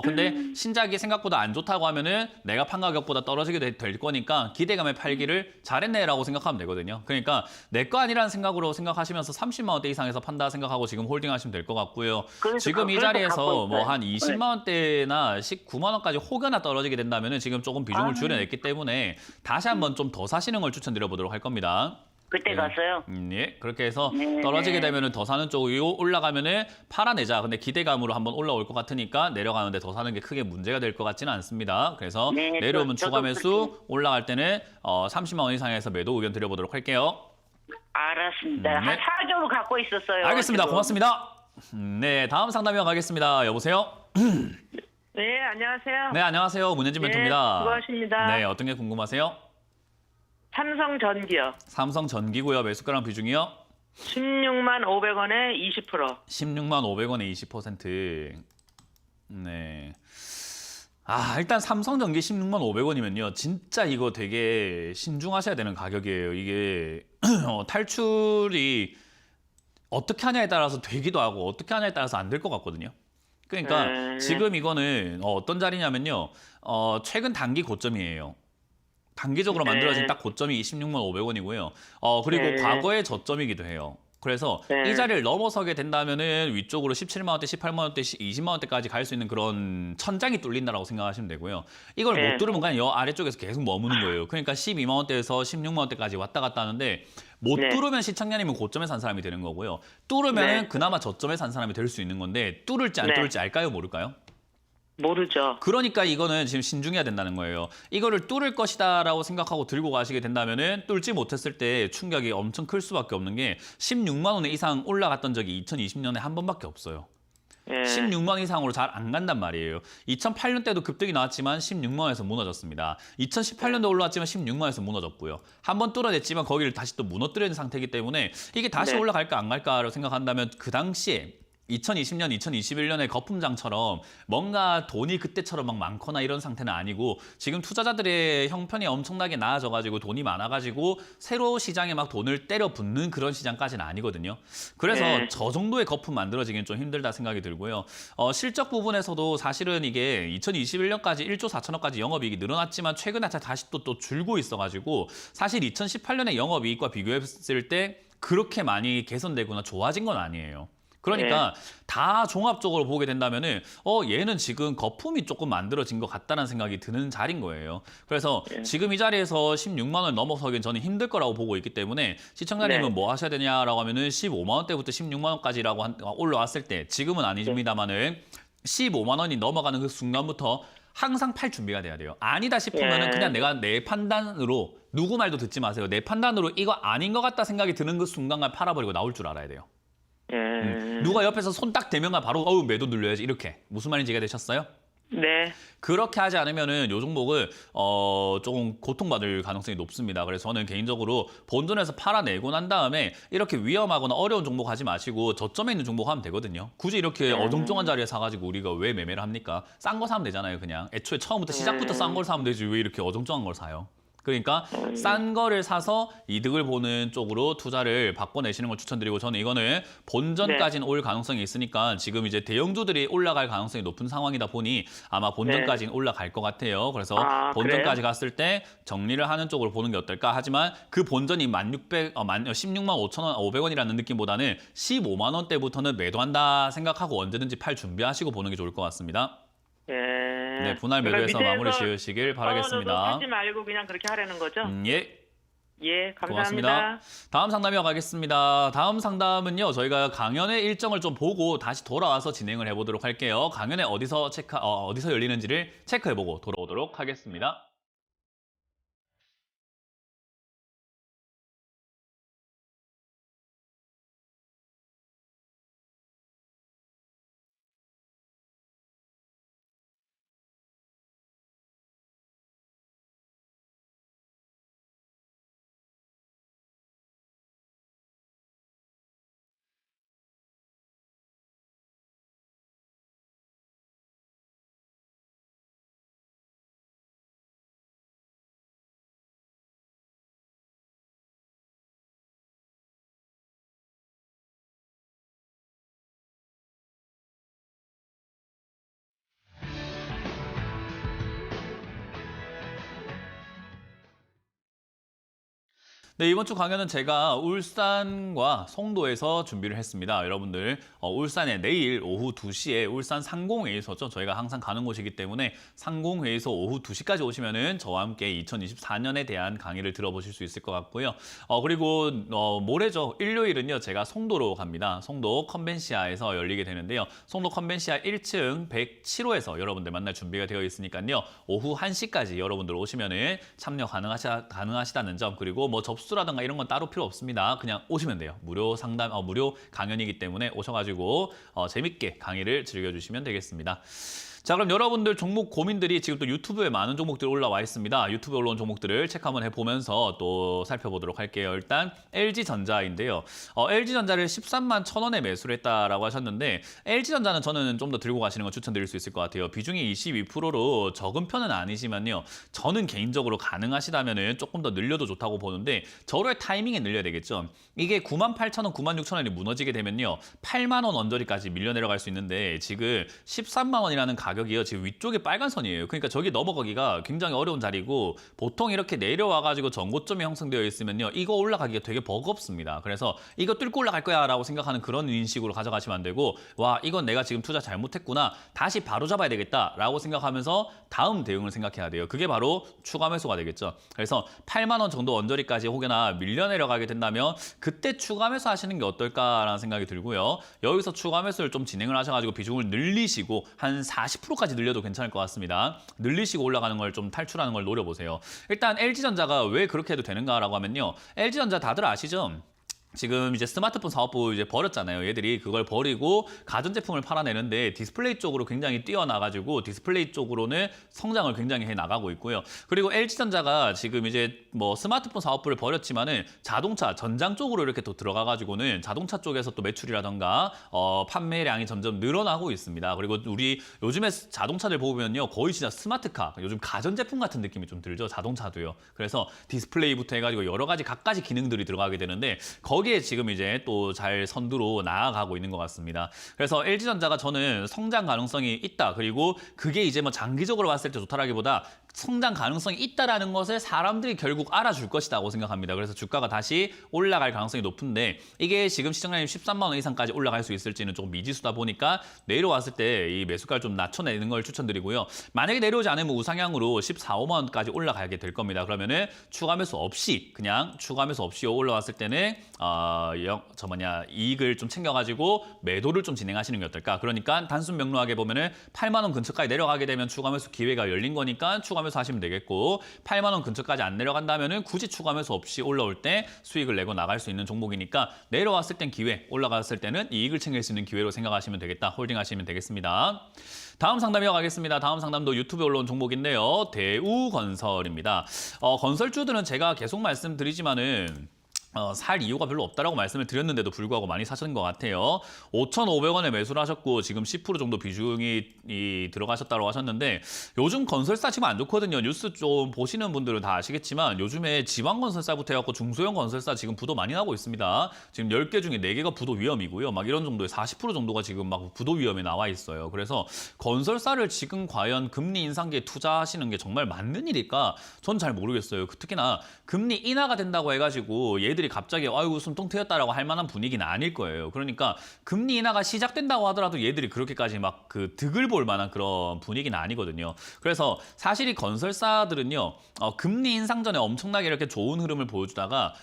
근데 신작이 생각보다 안 좋다고 하면은 내가 판 가격보다 떨어지게 될 거니까 기대감에 팔기를 잘했네라고 생각하면 되거든요. 그러니까 내 거 아니라는 생각으로 생각하시면서 30만 원대 이상에서 판다 생각하고 지금 홀딩하시면 될 것 같고요. 그래서 지금 이 그래서 자리에서 갖고 뭐 있어요. 한 20만 원대나 19만 원까지 혹여나 떨어지게 된다면은 지금 조금 비중을 줄여냈기 때문에 다시 한번 좀 더 사시는 걸 추천드려 보도록 할 겁니다. 그때 네. 갔어요. 예, 그렇게 해서 네. 떨어지게 되면은 더 사는 쪽이고 올라가면은 팔아내자. 근데 기대감으로 한번 올라올 것 같으니까 내려가는데 더 사는 게 크게 문제가 될 것 같지는 않습니다. 그래서 네, 내려오면 저도 추가 매수, 그렇게. 올라갈 때는 30만 원 이상에서 매도 의견 드려보도록 할게요. 알았습니다. 네. 한 4개월 갖고 있었어요. 알겠습니다. 지금. 고맙습니다. 네, 다음 상담이어 가겠습니다. 여보세요? 네, 안녕하세요. 네, 안녕하세요. 문현진 네, 멘토입니다. 수고하십니다. 네, 어떤 게 궁금하세요? 삼성전기요. 삼성 전기고요. 매수가랑 비중이요? 16만 500원에 20%. 16만 500원에 20%. 네. 일단 삼성전기 16만 500원이면요. 진짜 이거 되게 신중하셔야 되는 가격이에요. 이게 탈출이 어떻게 하냐에 따라서 되기도 하고 어떻게 하냐에 따라서 안 될 것 같거든요. 그러니까 지금 이거는 어떤 자리냐면요. 최근 단기 고점이에요. 단기적으로 네. 만들어진 딱 고점이 26만 500원이고요. 그리고 네. 과거의 저점이기도 해요. 그래서 네. 이 자리를 넘어서게 된다면은 위쪽으로 17만 원대, 18만 원대, 20만 원대까지 갈 수 있는 그런 천장이 뚫린다라고 생각하시면 되고요. 이걸 네. 못 뚫으면 그냥 여 아래쪽에서 계속 머무는 거예요. 그러니까 12만 원대에서 16만 원대까지 왔다 갔다 하는데 못 네. 뚫으면 시청자님은 고점에 산 사람이 되는 거고요. 뚫으면은 네. 그나마 저점에 산 사람이 될 수 있는 건데 뚫을지 안 네. 뚫을지 알까요, 모를까요? 모르죠. 그러니까 이거는 지금 신중해야 된다는 거예요. 이거를 뚫을 것이다라고 생각하고 들고 가시게 된다면은 뚫지 못했을 때 충격이 엄청 클 수밖에 없는 게 16만 원 이상 올라갔던 적이 2020년에 한 번밖에 없어요. 예. 16만 원 이상으로 잘 안 간단 말이에요. 2008년 때도 급등이 나왔지만 16만 원에서 무너졌습니다. 2018년도 올라왔지만 16만 원에서 무너졌고요. 한번 뚫어냈지만 거기를 다시 또 무너뜨리는 상태이기 때문에 이게 다시 네. 올라갈까 안 갈까를 생각한다면 그 당시에 2020년, 2021년의 거품장처럼 뭔가 돈이 그때처럼 막 많거나 이런 상태는 아니고 지금 투자자들의 형편이 엄청나게 나아져가지고 돈이 많아가지고 새로 시장에 막 돈을 때려 붓는 그런 시장까지는 아니거든요. 그래서 네. 저 정도의 거품 만들어지기는 좀 힘들다 생각이 들고요. 실적 부분에서도 사실은 이게 2021년까지 1조 4천억까지 영업이익이 늘어났지만 최근에 다시 또 줄고 있어가지고 사실 2018년에 영업이익과 비교했을 때 그렇게 많이 개선되거나 좋아진 건 아니에요. 그러니까 다 종합적으로 보게 된다면은 얘는 지금 거품이 조금 만들어진 것 같다는 생각이 드는 자리인 거예요. 그래서 지금 이 자리에서 16만 원 넘어서긴 저는 힘들 거라고 보고 있기 때문에 시청자님은 뭐 하셔야 되냐라고 하면은 15만 원대부터 16만 원까지라고 올라왔을 때 지금은 아니십니다만은 15만 원이 넘어가는 그 순간부터 항상 팔 준비가 돼야 돼요. 아니다 싶으면은 그냥 내가 내 판단으로 누구 말도 듣지 마세요. 내 판단으로 이거 아닌 것 같다 생각이 드는 그 순간만 팔아버리고 나올 줄 알아야 돼요. 누가 옆에서 손 딱 대면가 바로 매도 눌러야지 이렇게. 무슨 말인지 이해가 되셨어요? 네. 그렇게 하지 않으면은 요 종목을 조금 고통받을 가능성이 높습니다. 그래서 저는 개인적으로 본전에서 팔아내고 난 다음에 이렇게 위험하거나 어려운 종목 하지 마시고 저점에 있는 종목 하면 되거든요. 굳이 이렇게 어정쩡한 자리에 사가지고 우리가 왜 매매를 합니까? 싼 거 사면 되잖아요, 그냥. 애초에 처음부터 시작부터 싼 걸 사면 되지 왜 이렇게 어정쩡한 걸 사요? 그러니까 싼 거를 사서 이득을 보는 쪽으로 투자를 바꿔내시는 걸 추천드리고 저는 이거는 본전까지는 올 가능성이 있으니까 지금 이제 대형주들이 올라갈 가능성이 높은 상황이다 보니 아마 본전까지는 올라갈 것 같아요. 그래서 본전까지 갔을 때 정리를 하는 쪽으로 보는 게 어떨까 하지만 그 본전이 16만 5천 원, 500원이라는 느낌보다는 15만 원대부터는 매도한다 생각하고 언제든지 팔 준비하시고 보는 게 좋을 것 같습니다. 네, 분할 매도해서 마무리 지으시길 바라겠습니다. 쓰지 말고 그냥 그렇게 하라는 거죠? 예. 예, 감사합니다. 고맙습니다. 다음 상담 이어가겠습니다. 다음 상담은요, 저희가 강연의 일정을 좀 보고 다시 돌아와서 진행을 해보도록 할게요. 강연에 어디서 열리는지를 체크해보고 돌아오도록 하겠습니다. 네, 이번 주 강연은 제가 울산과 송도에서 준비를 했습니다. 여러분들 울산에 내일 오후 2시에 울산 상공회의소죠. 저희가 항상 가는 곳이기 때문에 상공회의소 오후 2시까지 오시면은 저와 함께 2024년에 대한 강의를 들어보실 수 있을 것 같고요. 그리고 모레죠. 일요일은요. 제가 송도로 갑니다. 송도 컨벤시아에서 열리게 되는데요. 송도 컨벤시아 1층 107호에서 여러분들 만날 준비가 되어 있으니까요. 오후 1시까지 여러분들 오시면은 참여 가능하시다는 점 그리고 뭐 접수라든가 이런 건 따로 필요 없습니다. 그냥 오시면 돼요. 무료 상담, 무료 강연이기 때문에 오셔가지고 재밌게 강의를 즐겨주시면 되겠습니다. 자, 그럼 여러분들 종목 고민들이 지금 또 유튜브에 많은 종목들이 올라와 있습니다. 유튜브에 올라온 종목들을 체크 한번 해보면서 또 살펴보도록 할게요. 일단 LG전자인데요. LG전자를 13만 1,000원에 매수를 했다라고 하셨는데 LG전자는 저는 좀 더 들고 가시는 걸 추천드릴 수 있을 것 같아요. 비중이 22%로 적은 편은 아니지만요. 저는 개인적으로 가능하시다면 조금 더 늘려도 좋다고 보는데 저로의 타이밍에 늘려야 되겠죠. 이게 98,000원, 96,000원이 무너지게 되면요. 8만 원 언저리까지 밀려 내려갈 수 있는데 지금 13만 원이라는 가격이요. 지금 위쪽에 빨간 선이에요. 그러니까 저기 넘어가기가 굉장히 어려운 자리고 보통 이렇게 내려와가지고 전고점이 형성되어 있으면요. 이거 올라가기가 되게 버겁습니다. 그래서 이거 뚫고 올라갈 거야 라고 생각하는 그런 인식으로 가져가시면 안 되고 와 이건 내가 지금 투자 잘못했구나. 다시 바로 잡아야 되겠다 라고 생각하면서 다음 대응을 생각해야 돼요. 그게 바로 추가 매수가 되겠죠. 그래서 8만 원 정도 언저리까지 혹여나 밀려 내려가게 된다면 그때 추가 매수 하시는 게 어떨까라는 생각이 들고요. 여기서 추가 매수를 좀 진행을 하셔가지고 비중을 늘리시고 한 40%까지 늘려도 괜찮을 것 같습니다. 늘리시고 올라가는 걸 좀 탈출하는 걸 노려보세요. 일단 LG전자가 왜 그렇게 해도 되는가라고 하면요. LG전자 다들 아시죠? 지금 이제 스마트폰 사업부 이제 버렸잖아요. 얘들이 그걸 버리고 가전제품을 팔아내는데 디스플레이 쪽으로 굉장히 뛰어나가지고 디스플레이 쪽으로는 성장을 굉장히 해 나가고 있고요. 그리고 LG전자가 지금 이제 뭐 스마트폰 사업부를 버렸지만은 자동차 전장 쪽으로 이렇게 또 들어가가지고는 자동차 쪽에서 또 매출이라던가 판매량이 점점 늘어나고 있습니다. 그리고 우리 요즘에 자동차들 보면요 거의 진짜 스마트카, 요즘 가전제품 같은 느낌이 좀 들죠. 자동차도요. 그래서 디스플레이부터 해가지고 여러 가지 갖가지 기능들이 들어가게 되는데 거기에 지금 이제 또 잘 선두로 나아가고 있는 것 같습니다. 그래서 LG전자가 저는 성장 가능성이 있다. 그리고 그게 이제 뭐 장기적으로 봤을 때 좋다라기보다 성장 가능성이 있다라는 것을 사람들이 결국 알아줄 것이라고 생각합니다. 그래서 주가가 다시 올라갈 가능성이 높은데 이게 지금 시청자님 13만 원 이상까지 올라갈 수 있을지는 조금 미지수다 보니까 내려왔을 때 이 매수가를 좀 낮춰내는 걸 추천드리고요. 만약에 내려오지 않으면 우상향으로 14, 5만 원까지 올라가게 될 겁니다. 그러면은 추가 매수 없이 그냥 추가 매수 없이 올라왔을 때는 이익을 좀 챙겨가지고 매도를 좀 진행하시는 게 어떨까? 그러니까 단순 명료하게 보면은 8만 원 근처까지 내려가게 되면 추가 매수 기회가 열린 거니까 추가 매수 하시면 되겠고 8만 원 근처까지 안 내려간다면은 굳이 추가 매수 없이 올라올 때 수익을 내고 나갈 수 있는 종목이니까 내려왔을 땐 기회, 올라갔을 때는 이익을 챙길 수 있는 기회로 생각하시면 되겠다. 홀딩하시면 되겠습니다. 다음 상담 이어가겠습니다. 다음 상담도 유튜브에 올라온 종목인데요. 대우건설입니다. 건설주들은 제가 계속 말씀드리지만은 살 이유가 별로 없다라고 말씀을 드렸는데도 불구하고 많이 사신 것 같아요. 5,500원에 매수를 하셨고 지금 10% 정도 비중이 들어가셨다고 하셨는데 요즘 건설사 지금 안 좋거든요. 뉴스 좀 보시는 분들은 다 아시겠지만 요즘에 지방건설사부터 해갖고 중소형 건설사 지금 부도 많이 나고 있습니다. 지금 10개 중에 4개가 부도 위험이고요. 막 이런 정도의 40% 정도가 지금 막 부도 위험에 나와 있어요. 그래서 건설사를 지금 과연 금리 인상기에 투자하시는 게 정말 맞는 일일까? 전 잘 모르겠어요. 특히나 금리 인하가 된다고 해가지고 얘들이 갑자기 아이고 숨통 트였다라고 할 만한 분위기는 아닐 거예요. 그러니까 금리 인하가 시작된다고 하더라도 얘들이 그렇게까지 막 그 득을 볼 만한 그런 분위기는 아니거든요. 그래서 사실 이 건설사들은요. 금리 인상 전에 엄청나게 이렇게 좋은 흐름을 보여주다가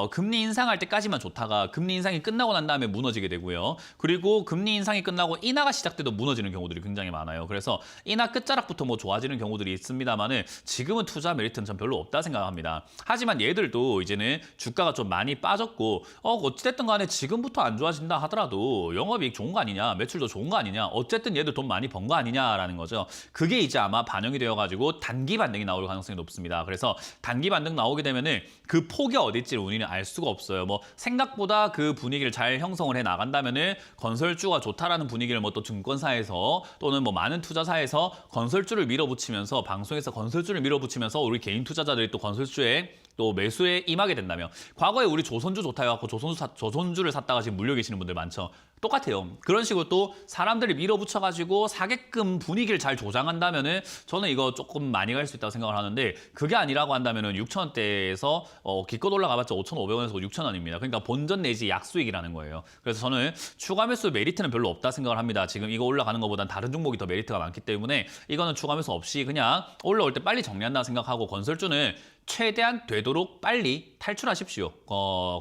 금리 인상할 때까지만 좋다가 금리 인상이 끝나고 난 다음에 무너지게 되고요. 그리고 금리 인상이 끝나고 인하가 시작돼도 무너지는 경우들이 굉장히 많아요. 그래서 인하 끝자락부터 뭐 좋아지는 경우들이 있습니다만은 지금은 투자 메리트는 전 별로 없다 생각합니다. 하지만 얘들도 이제는 주가가 좀 많이 빠졌고 어찌됐든 간에 지금부터 안 좋아진다 하더라도 영업이익 좋은 거 아니냐, 매출도 좋은 거 아니냐, 어쨌든 얘들 돈 많이 번 거 아니냐라는 거죠. 그게 이제 아마 반영이 되어가지고 단기 반등이 나올 가능성이 높습니다. 그래서 단기 반등 나오게 되면은 그 폭이 어딜지를 우리는 알 수가 없어요. 뭐 생각보다 그 분위기를 잘 형성을 해 나간다면은 건설주가 좋다라는 분위기를 뭐 또 증권사에서 또는 뭐 많은 투자사에서 건설주를 밀어붙이면서 방송에서 건설주를 밀어붙이면서 우리 개인 투자자들이 또 건설주에 또 매수에 임하게 된다면 과거에 우리 조선주 좋다 해갖고 조선주를 샀다가 지금 물려 계시는 분들 많죠. 똑같아요. 그런 식으로 또 사람들이 밀어붙여가지고 사게끔 분위기를 잘 조장한다면은 저는 이거 조금 많이 갈 수 있다고 생각을 하는데 그게 아니라고 한다면은 6,000원대에서 기껏 올라가봤자 5,500원에서 6,000원입니다. 그러니까 본전 내지 약수익이라는 거예요. 그래서 저는 추가 매수 메리트는 별로 없다 생각을 합니다. 지금 이거 올라가는 것보단 다른 종목이 더 메리트가 많기 때문에 이거는 추가 매수 없이 그냥 올라올 때 빨리 정리한다 생각하고 건설주는 최대한 되도록 빨리 탈출하십시오.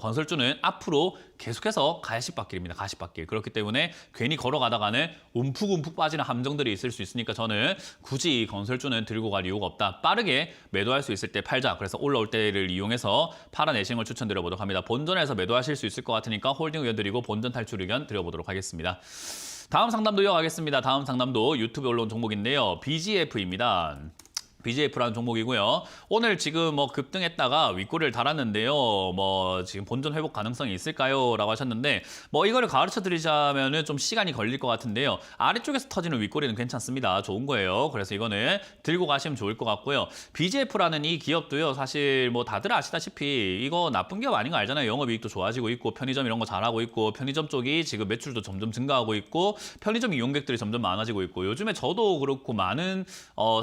건설주는 앞으로 계속해서 가시밭길입니다. 가시밭길. 그렇기 때문에 괜히 걸어가다가는 움푹움푹 빠지는 함정들이 있을 수 있으니까 저는 굳이 건설주는 들고 갈 이유가 없다. 빠르게 매도할 수 있을 때 팔자. 그래서 올라올 때를 이용해서 팔아내시는 걸 추천드려보도록 합니다. 본전에서 매도하실 수 있을 것 같으니까 홀딩 의견 드리고 본전 탈출 의견 드려보도록 하겠습니다. 다음 상담도 이어가겠습니다. 다음 상담도 유튜브에 올라온 종목인데요. BGF입니다. BGF라는 종목이고요. 오늘 지금 뭐 급등했다가 윗꼬리를 달았는데요. 뭐 지금 본전 회복 가능성이 있을까요? 라고 하셨는데 뭐 이거를 가르쳐 드리자면은 좀 시간이 걸릴 것 같은데요. 아래쪽에서 터지는 윗꼬리는 괜찮습니다. 좋은 거예요. 그래서 이거는 들고 가시면 좋을 것 같고요. BGF라는 이 기업도요. 사실 뭐 다들 아시다시피 이거 나쁜 기업 아닌 거 알잖아요. 영업이익도 좋아지고 있고 편의점 이런 거 잘하고 있고 편의점 쪽이 지금 매출도 점점 증가하고 있고 편의점 이용객들이 점점 많아지고 있고 요즘에 저도 그렇고 많은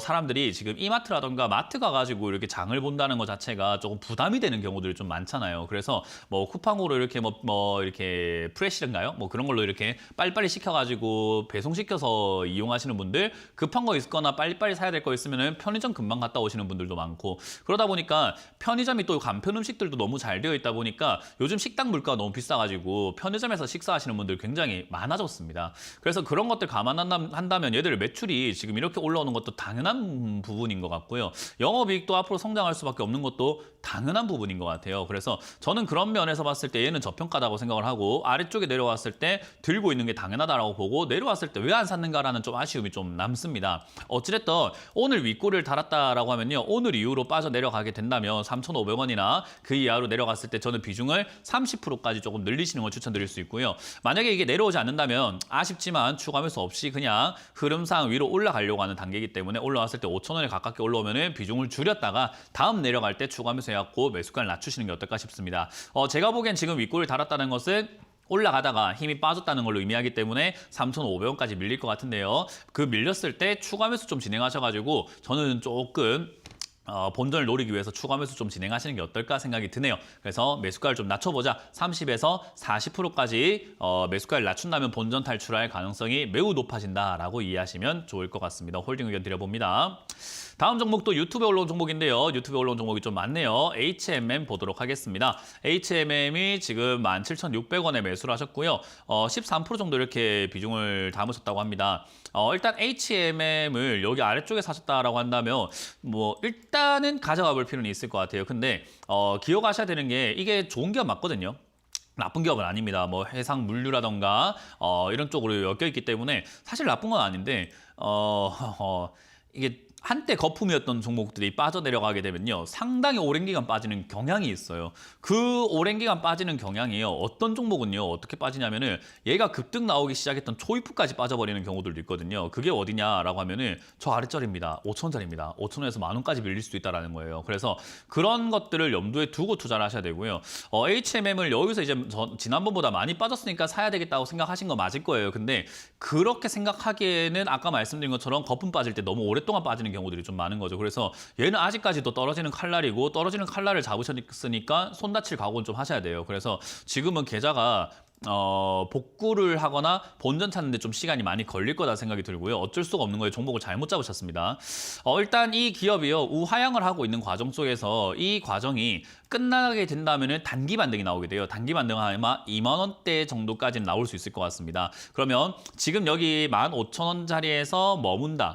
사람들이 지금 이마트라던가 마트 가가지고 이렇게 장을 본다는 것 자체가 조금 부담이 되는 경우들이 좀 많잖아요. 그래서 뭐 쿠팡으로 이렇게 뭐 이렇게 프레시인가요? 뭐 그런 걸로 이렇게 빨리빨리 시켜가지고 배송시켜서 이용하시는 분들 급한 거 있거나 빨리빨리 사야 될 거 있으면은 편의점 금방 갔다 오시는 분들도 많고 그러다 보니까 편의점이 또 간편 음식들도 너무 잘 되어 있다 보니까 요즘 식당 물가가 너무 비싸가지고 편의점에서 식사하시는 분들 굉장히 많아졌습니다. 그래서 그런 것들 감안한다면 얘들 매출이 지금 이렇게 올라오는 것도 당연한 부분인 것 같고요. 영업이익도 앞으로 성장할 수밖에 없는 것도 당연한 부분인 것 같아요. 그래서 저는 그런 면에서 봤을 때 얘는 저평가다고 생각을 하고 아래쪽에 내려왔을 때 들고 있는 게 당연하다라고 보고 내려왔을 때 왜 안 샀는가라는 좀 아쉬움이 좀 남습니다. 어찌됐든 오늘 윗꼬리를 달았다라고 하면요. 오늘 이후로 빠져 내려가게 된다면 3,500원이나 그 이하로 내려갔을 때 저는 비중을 30%까지 조금 늘리시는 걸 추천드릴 수 있고요. 만약에 이게 내려오지 않는다면 아쉽지만 추가 매수 없이 그냥 흐름상 위로 올라가려고 하는 단계이기 때문에 올라왔을 때 5,000원에 가깝게 올라오면 비중을 줄였다가 다음 내려갈 때 추가 매수해갖고 매수가를 낮추시는 게 어떨까 싶습니다. 제가 보기엔 지금 윗꼬리를 달았다는 것은 올라가다가 힘이 빠졌다는 걸로 의미하기 때문에 3,500원까지 밀릴 것 같은데요. 그 밀렸을 때 추가 매수 좀 진행하셔가지고 저는 조금 본전을 노리기 위해서 추가 매수 좀 진행하시는 게 어떨까 생각이 드네요. 그래서 매수가를 좀 낮춰보자. 30에서 40%까지 매수가를 낮춘다면 본전 탈출할 가능성이 매우 높아진다라고 이해하시면 좋을 것 같습니다. 홀딩 의견 드려봅니다. 다음 종목도 유튜브에 올라온 종목인데요. 유튜브에 올라온 종목이 좀 많네요. HMM 보도록 하겠습니다. HMM이 지금 17,600원에 매수를 하셨고요. 13% 정도 이렇게 비중을 담으셨다고 합니다. 일단 HMM을 여기 아래쪽에 사셨다라고 한다면 뭐 일단은 가져가 볼 필요는 있을 것 같아요. 근데 기억하셔야 되는 게 이게 좋은 기업 맞거든요. 나쁜 기업은 아닙니다. 뭐 해상 물류라던가 이런 쪽으로 엮여 있기 때문에 사실 나쁜 건 아닌데 이게 한때 거품이었던 종목들이 빠져내려가게 되면요. 상당히 오랜 기간 빠지는 경향이 있어요. 그 오랜 기간 빠지는 경향이요. 어떤 종목은요. 어떻게 빠지냐면은 얘가 급등 나오기 시작했던 초입후까지 빠져버리는 경우들도 있거든요. 그게 어디냐라고 하면은 저 아래절입니다. 5천원짜리입니다. 5천원에서 만 원까지 밀릴 수도 있다는 거예요. 그래서 그런 것들을 염두에 두고 투자를 하셔야 되고요. HMM을 여기서 이제 지난번보다 많이 빠졌으니까 사야 되겠다고 생각하신 거 맞을 거예요. 근데 그렇게 생각하기에는 아까 말씀드린 것처럼 거품 빠질 때 너무 오랫동안 빠지는 경우들이 좀 많은 거죠. 그래서 얘는 아직까지도 떨어지는 칼날이고 떨어지는 칼날을 잡으셨으니까 손 다칠 각오는 좀 하셔야 돼요. 그래서 지금은 계좌가 복구를 하거나 본전 찾는데 좀 시간이 많이 걸릴 거다 생각이 들고요. 어쩔 수가 없는 거예요. 종목을 잘못 잡으셨습니다. 일단 이 기업이요. 우하향을 하고 있는 과정 속에서 이 과정이 끝나게 된다면 단기 반등이 나오게 돼요. 단기 반등은 아마 2만 원대 정도까지는 나올 수 있을 것 같습니다. 그러면 지금 여기 15,000원짜리에서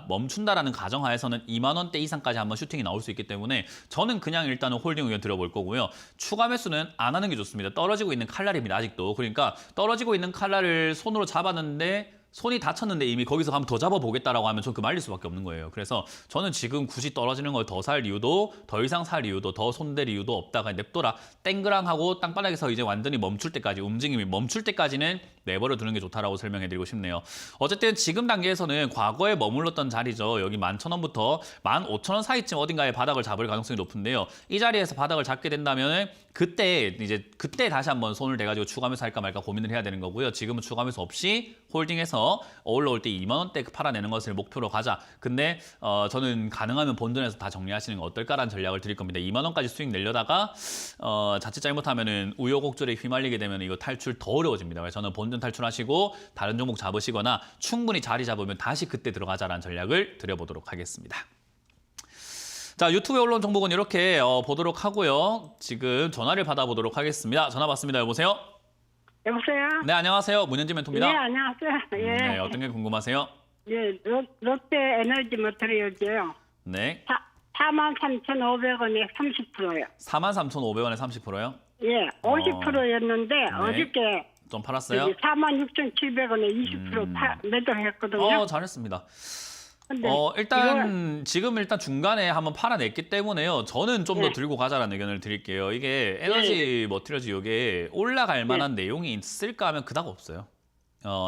멈춘다라는 가정하에서는 2만 원대 이상까지 한번 슈팅이 나올 수 있기 때문에 저는 그냥 일단은 홀딩 의견 들어볼 거고요. 추가 매수는 안 하는 게 좋습니다. 떨어지고 있는 칼날입니다. 아직도. 그러니까 떨어지고 있는 칼날을 손으로 잡았는데 손이 다쳤는데 이미 거기서 한번 더 잡아보겠다라고 하면 전 그 말릴 수밖에 없는 거예요. 그래서 저는 지금 굳이 떨어지는 걸 더 살 이유도 더 이상 살 이유도 더 손댈 이유도 없다가 냅둬라. 땡그랑하고 땅바닥에서 이제 완전히 멈출 때까지 움직임이 멈출 때까지는 내버려 두는 게 좋다라고 설명해드리고 싶네요. 어쨌든 지금 단계에서는 과거에 머물렀던 자리죠. 여기 11,000원부터 15,000원 사이쯤 어딘가에 바닥을 잡을 가능성이 높은데요. 이 자리에서 바닥을 잡게 된다면 그때 다시 한번 손을 대가지고 추가매수 할까 말까 고민을 해야 되는 거고요. 지금은 추가매수 없이 홀딩해서 올라올 때 2만 원대 팔아내는 것을 목표로 가자. 근데 저는 가능하면 본전에서 다 정리하시는 거 어떨까라는 전략을 드릴 겁니다. 2만 원까지 수익 내려다가 자칫 잘못하면은 우여곡절에 휘말리게 되면 이거 탈출 더 어려워집니다. 그래서 저는 본전 탈출하시고 다른 종목 잡으시거나 충분히 자리 잡으면 다시 그때 들어가자라는 전략을 드려보도록 하겠습니다. 자, 유튜브에 올라온 종목은 이렇게 보도록 하고요. 지금 전화를 받아보도록 하겠습니다. 전화 받습니다. 여보세요? 여보세요? 네, 안녕하세요. 문현지 멘토입니다. 네, 안녕하세요. 예. 네, 어떤 게 궁금하세요? 예, 롯데 에너지 머터리얼즈요. 네. 43,500원에 30%요. 43,500원에 30%요? 예, 50%였는데 어저께 좀 팔았어요? 46,700원에 20% 매도했거든요. 잘했습니다. 근데 일단 지금 중간에 한번 팔아냈기 때문에요. 저는 좀 더 네. 들고 가자라는 의견을 드릴게요. 이게 에너지 머티리얼즈 이게 올라갈 만한 내용이 있을까 하면 그닥 없어요.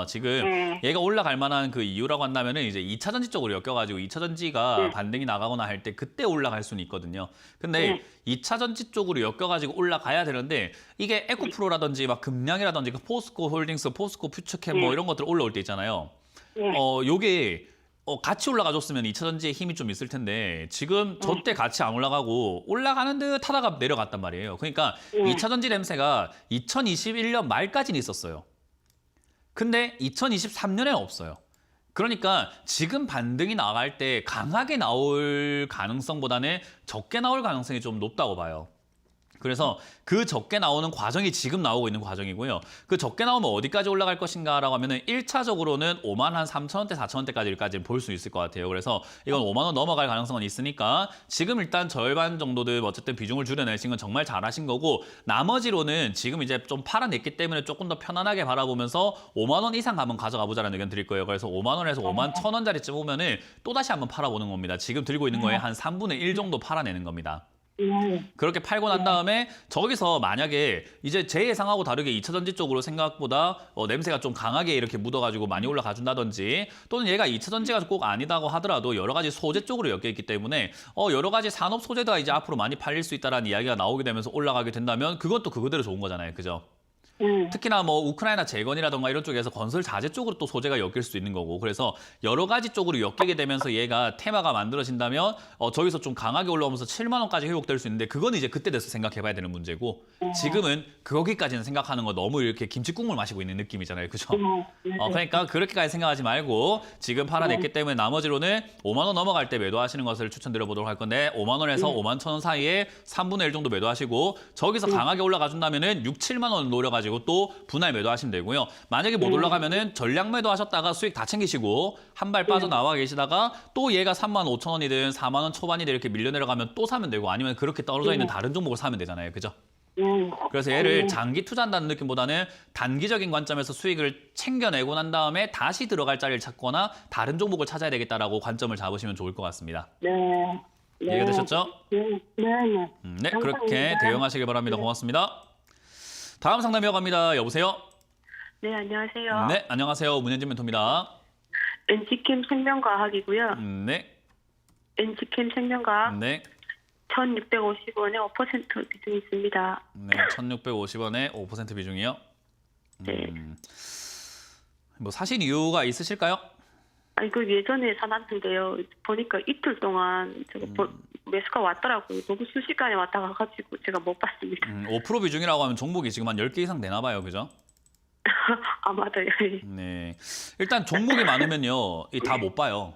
지금 얘가 올라갈 만한 그 이유라고 한다면은 이제 2차 전지 쪽으로 엮여가지고 2차 전지가 반등이 나가거나 할 때 그때 올라갈 수는 있거든요. 근데 2차 전지 쪽으로 엮여가지고 올라가야 되는데 이게 에코프로라든지 막 금량이라든지 그 포스코 홀딩스, 포스코 퓨처캠 뭐 이런 것들 올라올 때 있잖아요. 요게 같이 올라가줬으면 2차 전지에 힘이 좀 있을 텐데 지금 저때 같이 안 올라가고 올라가는 듯 하다가 내려갔단 말이에요. 그러니까 2차 전지 냄새가 2021년 말까지는 있었어요. 근데 2023년에는 없어요. 그러니까 지금 반등이 나갈 때 강하게 나올 가능성보다는 적게 나올 가능성이 좀 높다고 봐요. 그래서 그 적게 나오는 과정이 지금 나오고 있는 과정이고요. 그 적게 나오면 어디까지 올라갈 것인가라고 하면은 1차적으로는 5만 한 3,000원대, 4,000원대까지는 볼 수 있을 것 같아요. 그래서 이건 5만 원 넘어갈 가능성은 있으니까 지금 일단 절반 정도들 어쨌든 비중을 줄여내신 건 정말 잘하신 거고 나머지로는 지금 이제 좀 팔아냈기 때문에 조금 더 편안하게 바라보면서 5만 원 이상 가면 가져가 보자라는 의견 드릴 거예요. 그래서 5만 원에서 5만 1,000원짜리쯤 오면은 또다시 한번 팔아보는 겁니다. 지금 들고 있는 거에 한 3분의 1 정도 팔아내는 겁니다. 그렇게 팔고 난 다음에 저기서 만약에 이제 제 예상하고 다르게 2차 전지 쪽으로 생각보다 냄새가 좀 강하게 이렇게 묻어가지고 많이 올라가 준다든지 또는 얘가 2차 전지가 꼭 아니다고 하더라도 여러 가지 소재 쪽으로 엮여 있기 때문에 여러 가지 산업 소재가 이제 앞으로 많이 팔릴 수 있다라는 이야기가 나오게 되면서 올라가게 된다면 그것도 그거대로 좋은 거잖아요. 그죠? 특히나 뭐 우크라이나 재건이라던가 이런 쪽에서 건설 자재 쪽으로 또 소재가 엮일 수도 있는 거고 그래서 여러 가지 쪽으로 엮이게 되면서 얘가 테마가 만들어진다면 저기서 좀 강하게 올라오면서 7만 원까지 회복될 수 있는데 그건 이제 그때 돼서 생각해봐야 되는 문제고 지금은 거기까지는 생각하는 거 너무 이렇게 김치국물 마시고 있는 느낌이잖아요, 그죠? 그러니까 그렇게까지 생각하지 말고 지금 팔아냈기 때문에 나머지로는 5만 원 넘어갈 때 매도하시는 것을 추천드려보도록 할 건데 5만 원에서 5만 1천 원 사이에 3분의 1 정도 매도하시고 저기서 강하게 올라가 준다면은 6, 7만 원 노려가지고 또 분할 매도하시면 되고요. 만약에 못 올라가면은 전량 매도하셨다가 수익 다 챙기시고 한 발 빠져나와 계시다가 또 얘가 3만 5천 원이든 4만 원 초반이든 이렇게 밀려 내려가면 또 사면 되고 아니면 그렇게 떨어져 있는 다른 종목을 사면 되잖아요, 그죠? 그래서 얘를 장기 투자한다는 느낌보다는 단기적인 관점에서 수익을 챙겨내고 난 다음에 다시 들어갈 자리를 찾거나 다른 종목을 찾아야 되겠다라고 관점을 잡으시면 좋을 것 같습니다. 네. 이해가 되셨죠? 네. 네, 그렇게 대응하시길 바랍니다. 고맙습니다. 다음 상담 이어갑니다. 여보세요? 네, 안녕하세요. 네, 안녕하세요. 문현진 멘토입니다. 엔지캠 생명과학이고요. 네, 엔지캠 생명과학 네, 1,650원에 5% 비중이 있습니다. 네, 1,650원에 5% 비중이요. 네. 뭐 사실 이유가 있으실까요? 아니 그 예전에 사놨는데요. 보니까 이틀 동안 제가 매수가 왔더라고요. 너무 순식간에 왔다 가가지고 제가 못 봤습니다. 5% 비중이라고 하면 종목이 지금 한 10개 이상 되나 봐요. 그죠? 아 맞아요. 네. 일단 종목이 많으면요. 다 못 봐요.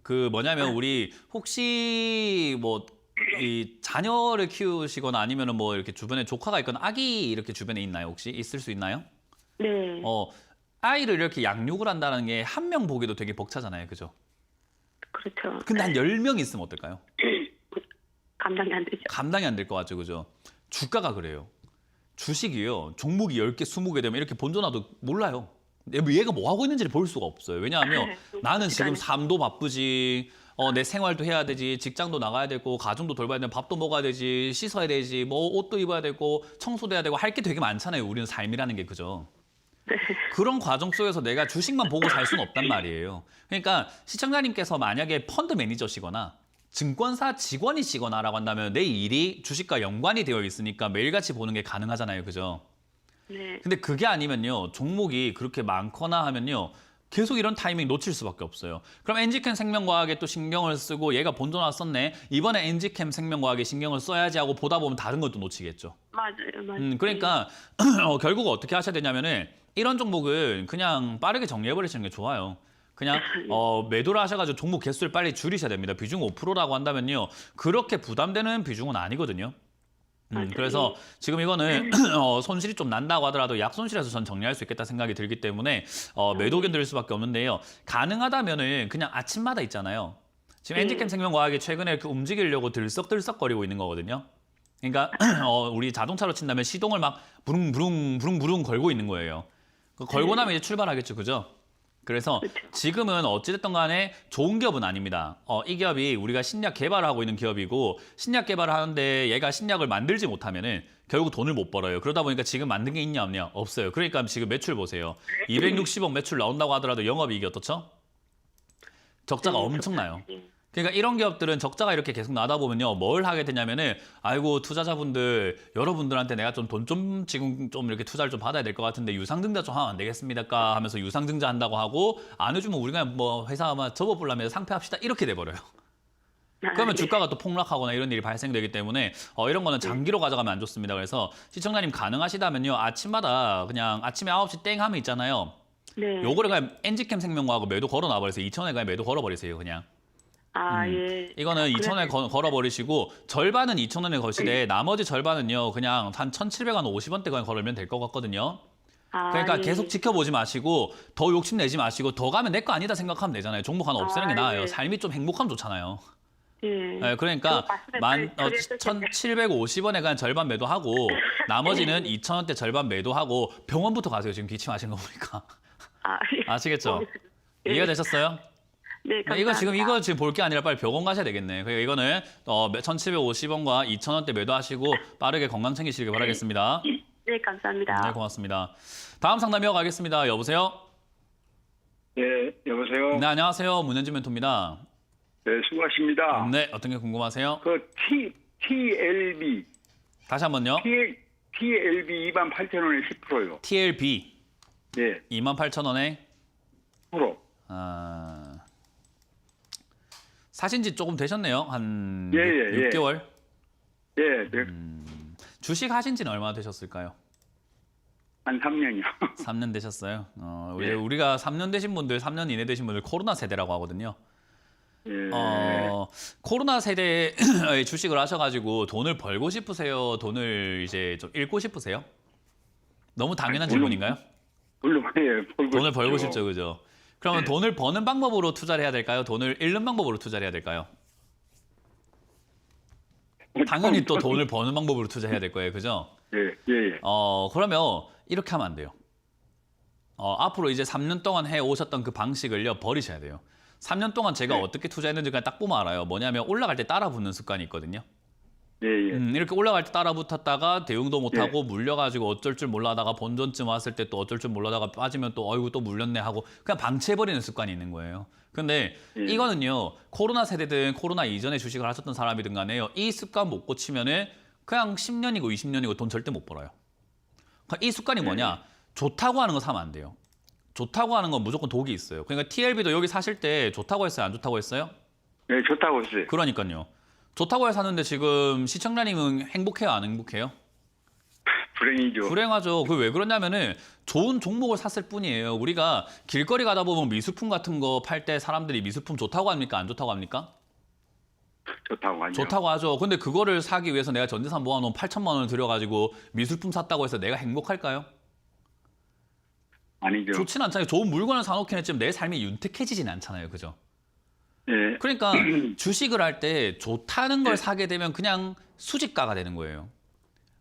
그 뭐냐면 우리 혹시 뭐 이 자녀를 키우시거나 아니면은 뭐 이렇게 주변에 조카가 있거나 아기 이렇게 주변에 있나요? 혹시 있을 수 있나요? 네. 아이를 이렇게 양육을 한다는 게 한 명 보기도 되게 벅차잖아요. 그죠? 그렇죠. 근데 한 10명 있으면 어떨까요? 감당이 안 되죠. 감당이 안 될 것 같죠. 그죠? 주가가 그래요. 주식이요. 종목이 10개, 20개 되면 이렇게 본전화도 몰라요. 얘가 뭐 하고 있는지를 볼 수가 없어요. 왜냐하면 나는 지금 삶도 바쁘지, 내 생활도 해야 되지, 직장도 나가야 되고, 가정도 돌봐야 되고, 밥도 먹어야 되지, 씻어야 되지, 뭐 옷도 입어야 되고, 청소도 해야 되고, 할 게 되게 많잖아요. 우리는 삶이라는 게 그죠? 그런 과정 속에서 내가 주식만 보고 살 수는 없단 말이에요. 그러니까 시청자님께서 만약에 펀드 매니저시거나 증권사 직원이시거나라고 한다면 내 일이 주식과 연관이 되어 있으니까 매일같이 보는 게 가능하잖아요. 그죠? 네. 근데 그게 아니면요. 종목이 그렇게 많거나 하면요. 계속 이런 타이밍 놓칠 수밖에 없어요. 그럼 엔지캠 생명과학에 또 신경을 쓰고 얘가 본전화 썼네. 이번에 엔지캠 생명과학에 신경을 써야지 하고 보다 보면 다른 것도 놓치겠죠. 맞아요. 그러니까 결국 어떻게 하셔야 되냐면은 이런 종목은 그냥 빠르게 정리해버리시는 게 좋아요. 그냥 매도를 하셔가지고 종목 개수를 빨리 줄이셔야 됩니다. 비중 5%라고 한다면요. 그렇게 부담되는 비중은 아니거든요. 그래서 지금 이거는 손실이 좀 난다고 하더라도 약손실에서 전 정리할 수 있겠다 생각이 들기 때문에 매도 견딜 수밖에 없는데요. 가능하다면은 그냥 아침마다 있잖아요. 지금 엔지캠 생명과학이 최근에 이렇게 움직이려고 들썩들썩거리고 있는 거거든요. 그러니까 우리 자동차로 친다면 시동을 막 부릉부릉 걸고 있는 거예요. 걸고 나면 이제 출발하겠죠, 그죠? 그래서 지금은 어찌됐든 간에 좋은 기업은 아닙니다. 이 기업이 우리가 신약 개발을 하고 있는 기업이고 신약 개발을 하는데 얘가 신약을 만들지 못하면은 결국 돈을 못 벌어요. 그러다 보니까 지금 만든 게 있냐 없냐? 없어요. 그러니까 지금 매출 보세요. 260억 매출 나온다고 하더라도 영업이익이 어떻죠? 적자가 엄청나요. 그러니까 이런 기업들은 적자가 이렇게 계속 나다 보면요. 뭘 하게 되냐면은 아이고 투자자분들 여러분들한테 내가 좀 돈 좀 지금 좀 이렇게 투자를 좀 받아야 될 것 같은데 유상증자 좀 하면 안 되겠습니까? 하면서 유상증자 한다고 하고 안 해주면 우리가 뭐 회사 아마 접어보려면 상폐합시다 이렇게 돼버려요. 그러면 주가가 또 폭락하거나 이런 일이 발생되기 때문에 이런 거는 장기로 가져가면 안 좋습니다. 그래서 시청자님 가능하시다면요. 아침마다 그냥 아침에 9시 땡 하면 있잖아요. 네. 요거를 그냥 엔지캠 생명과하고 매도 걸어놔버리세요. 2,000원에 그냥 매도 걸어버리세요. 그냥. 예. 이거는 2,000원에 걸어버리시고 절반은 2,000원에 거시되 나머지 절반은요. 그냥 한 1,700원, 50원대 그냥 걸으면 될 것 같거든요. 그러니까 예. 계속 지켜보지 마시고 더 욕심내지 마시고 더 가면 내 거 아니다 생각하면 되잖아요. 종목 하나 없애는 게 나아요. 예. 삶이 좀 행복하면 좋잖아요. 예. 네, 그러니까 1,750원에 그냥 절반 매도하고 나머지는 2,000원대 절반 매도하고 병원부터 가세요. 지금 기침하신 거 보니까. 예. 아시겠죠? 이해가 되셨어요? 네, 감사합니다. 이거 지금 볼 게 아니라 빨리 병원 가셔야 되겠네. 그러니까 이거는 1,750원과 2,000원대 매도하시고 빠르게 건강 챙기시길 바라겠습니다. 네, 감사합니다. 네, 고맙습니다. 다음 상담 이어가겠습니다. 여보세요? 네, 여보세요. 네, 안녕하세요. 문현진 멘토입니다. 네, 수고하십니다. 네, 어떤 게 궁금하세요? 그 TLB, 다시 한번요. TLB 28,000원에 10%요. TLB 예, 28,000원에 10%. 사신 지 조금 되셨네요. 한 예, 예, 예. 6개월? 예, 네. 주식 하신 지는 얼마나 되셨을까요? 한 3년이요. 3년 되셨어요. 예. 우리가 3년 되신 분들, 3년 이내 되신 분들 코로나 세대라고 하거든요. 예. 코로나 세대의 주식을 하셔가지고 돈을 벌고 싶으세요? 돈을 이제 좀 잃고 싶으세요? 너무 당연한 질문인가요? 물론, 예, 돈을 벌고 싶죠, 그죠? 그러면 네. 돈을 버는 방법으로 투자를 해야 될까요? 돈을 잃는 방법으로 투자를 해야 될까요? 당연히 또 돈을 버는 방법으로 투자해야 될 거예요, 그죠? 예, 예, 예. 그러면 이렇게 하면 안 돼요. 앞으로 이제 3년 동안 해 오셨던 그 방식을요, 버리셔야 돼요. 3년 동안 제가 네. 어떻게 투자했는지 그냥 딱 보면 알아요. 뭐냐면 올라갈 때 따라 붙는 습관이 있거든요. 예, 예. 이렇게 올라갈 때 따라 붙었다가 대응도 못하고 물려가지고 어쩔 줄 몰라다가 본전쯤 왔을 때 또 어쩔 줄 몰라다가 빠지면 또 어이구 또 물렸네 하고 그냥 방치해버리는 습관이 있는 거예요. 근데 예. 이거는요, 코로나 세대든 코로나 이전에 주식을 하셨던 사람이든 간에요, 이 습관 못 고치면은 그냥 10년이고 20년이고 돈 절대 못 벌어요. 그러니까 이 습관이 뭐냐? 좋다고 하는 거 사면 안 돼요. 좋다고 하는 건 무조건 독이 있어요. 그러니까 TLB도 여기 사실 때 좋다고 했어요? 안 좋다고 했어요? 예, 좋다고 했어요. 그러니까요. 좋다고 해서 샀는데 지금 시청자님은 행복해요? 안 행복해요? 불행이죠. 불행하죠. 그 왜 그러냐면은 좋은 종목을 샀을 뿐이에요. 우리가 길거리 가다 보면 미술품 같은 거 팔 때 사람들이 미술품 좋다고 합니까? 안 좋다고 합니까? 좋다고 하죠. 좋다고 하죠. 근데 그거를 사기 위해서 내가 전재산 모아놓은 8천만 원을 들여가지고 미술품 샀다고 해서 내가 행복할까요? 아니죠. 좋진 않잖아요. 좋은 물건을 사놓긴 했지만 내 삶이 윤택해지진 않잖아요. 그죠? 예. 그러니까 주식을 할 때 좋다는 걸 네. 사게 되면 그냥 수집가가 되는 거예요.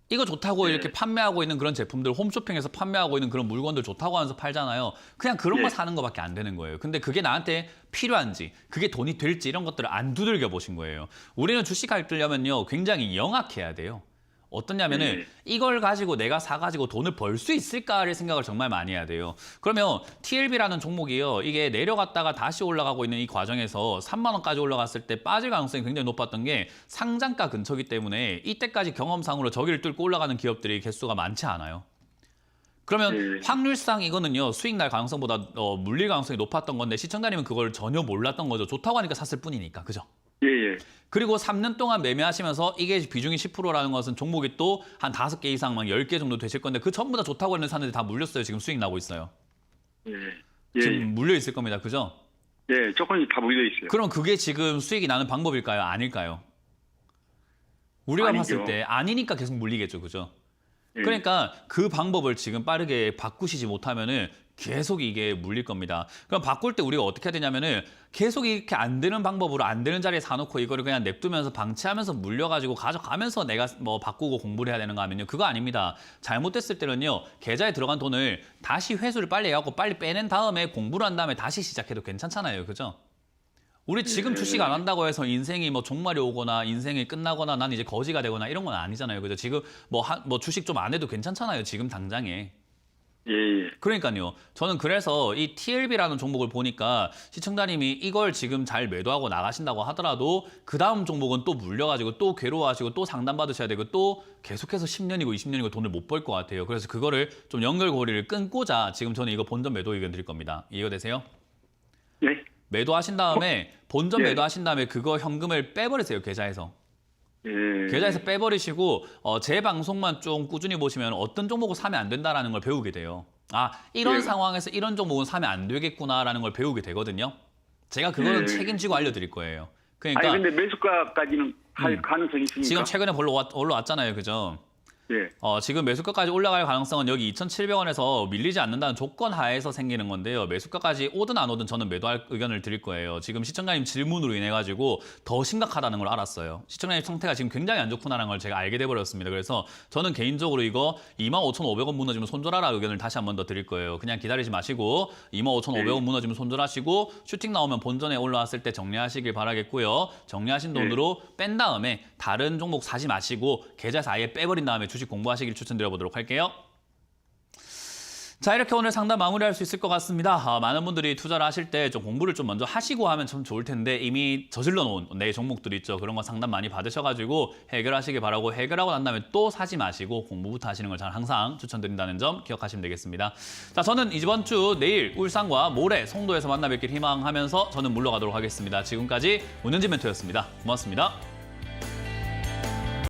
이거 좋다고 네. 이렇게 판매하고 있는 그런 제품들, 홈쇼핑에서 판매하고 있는 그런 물건들 좋다고 하면서 팔잖아요. 그냥 그런 거 네. 사는 거밖에 안 되는 거예요. 근데 그게 나한테 필요한지, 그게 돈이 될지 이런 것들을 안 두들겨 보신 거예요. 우리는 주식할 때려면요, 굉장히 영악해야 돼요. 어떠냐면은 네. 이걸 가지고 내가 사가지고 돈을 벌 수 있을까를 생각을 정말 많이 해야 돼요. 그러면 TLB라는 종목이요, 이게 내려갔다가 다시 올라가고 있는 이 과정에서 3만 원까지 올라갔을 때 빠질 가능성이 굉장히 높았던 게 상장가 근처기 때문에 이때까지 경험상으로 저기를 뚫고 올라가는 기업들이 개수가 많지 않아요. 그러면 네. 확률상 이거는요, 수익 날 가능성보다 물릴 가능성이 높았던 건데 시청자님은 그걸 전혀 몰랐던 거죠. 좋다고 하니까 샀을 뿐이니까, 그죠? 예, 예. 그리고 3년 동안 매매하시면서 이게 비중이 10%라는 것은 종목이 또 한 5개 이상, 막 10개 정도 되실 건데 그 전부 다 좋다고 했는데 샀는데 다 물렸어요. 지금 수익 나고 있어요. 예. 예. 지금 물려 있을 겁니다. 그죠? 예, 조금씩 다 물려 있어요. 그럼 그게 지금 수익이 나는 방법일까요? 아닐까요? 우리가 아니죠. 봤을 때 아니니까 계속 물리겠죠. 그죠? 예. 그러니까 그 방법을 지금 빠르게 바꾸시지 못하면은 계속 이게 물릴 겁니다. 그럼 바꿀 때 우리가 어떻게 해야 되냐면은 계속 이렇게 안 되는 방법으로 안 되는 자리에 사놓고 이거를 그냥 냅두면서 방치하면서 물려가지고 가져가면서 내가 뭐 바꾸고 공부를 해야 되는 거 하면요. 그거 아닙니다. 잘못됐을 때는요. 계좌에 들어간 돈을 다시 회수를 빨리 해갖고 빨리 빼낸 다음에 공부를 한 다음에 다시 시작해도 괜찮잖아요. 그죠? 우리 지금 주식 안 한다고 해서 인생이 뭐 종말이 오거나 인생이 끝나거나 난 이제 거지가 되거나 이런 건 아니잖아요. 그죠? 지금 뭐 주식 좀 안 해도 괜찮잖아요. 지금 당장에. 예, 예. 그러니까요. 저는 그래서 이 TLB라는 종목을 보니까 시청자님이 이걸 지금 잘 매도하고 나가신다고 하더라도 그 다음 종목은 또 물려가지고 또 괴로워하시고 또 상담받으셔야 되고 또 계속해서 10년이고 20년이고 돈을 못 벌 것 같아요. 그래서 그거를 좀 연결고리를 끊고자 지금 저는 이거 본전 매도 의견 드릴 겁니다. 이해되세요? 예. 매도하신 다음에 본전 예. 매도하신 다음에 그거 현금을 빼버리세요. 계좌에서. 예. 계좌에서 빼버리시고 제 방송만 좀 꾸준히 보시면 어떤 종목을 사면 안 된다라는 걸 배우게 돼요. 아, 이런 예. 상황에서 이런 종목은 사면 안 되겠구나라는 걸 배우게 되거든요. 제가 그거는 예. 책임지고 알려드릴 거예요. 그러니까 아니, 근데 매수가까지는 할 가능성이 있습니까? 지금 최근에 올라왔잖아요. 그죠? 예. 지금 매수가까지 올라갈 가능성은 여기 2,700원에서 밀리지 않는다는 조건 하에서 생기는 건데요. 매수가까지 오든 안 오든 저는 매도할 의견을 드릴 거예요. 지금 시청자님 질문으로 인해 가지고 더 심각하다는 걸 알았어요. 시청자님 상태가 지금 굉장히 안 좋구나라는 걸 제가 알게 돼버렸습니다. 그래서 저는 개인적으로 이거 25,500원 무너지면 손절하라 의견을 다시 한 번 더 드릴 거예요. 그냥 기다리지 마시고 25,500원 무너지면 손절하시고 슈팅 나오면 본전에 올라왔을 때 정리하시길 바라겠고요. 정리하신 돈으로 뺀 다음에 다른 종목 사지 마시고 계좌에서 아예 빼버린 다음에 주식 공부하시길 추천드려보도록 할게요. 자, 이렇게 오늘 상담 마무리할 수 있을 것 같습니다. 많은 분들이 투자를 하실 때 좀 공부를 좀 먼저 하시고 하면 참 좋을 텐데 이미 저질러 놓은 내 종목들 있죠. 그런 거 상담 많이 받으셔가지고 해결하시길 바라고 해결하고 난 다음에 또 사지 마시고 공부부터 하시는 걸 저는 항상 추천드린다는 점 기억하시면 되겠습니다. 자, 저는 이번 주 내일 울산과 모레 송도에서 만나 뵙길 희망하면서 저는 물러가도록 하겠습니다. 지금까지 문현진 멘토였습니다. 고맙습니다.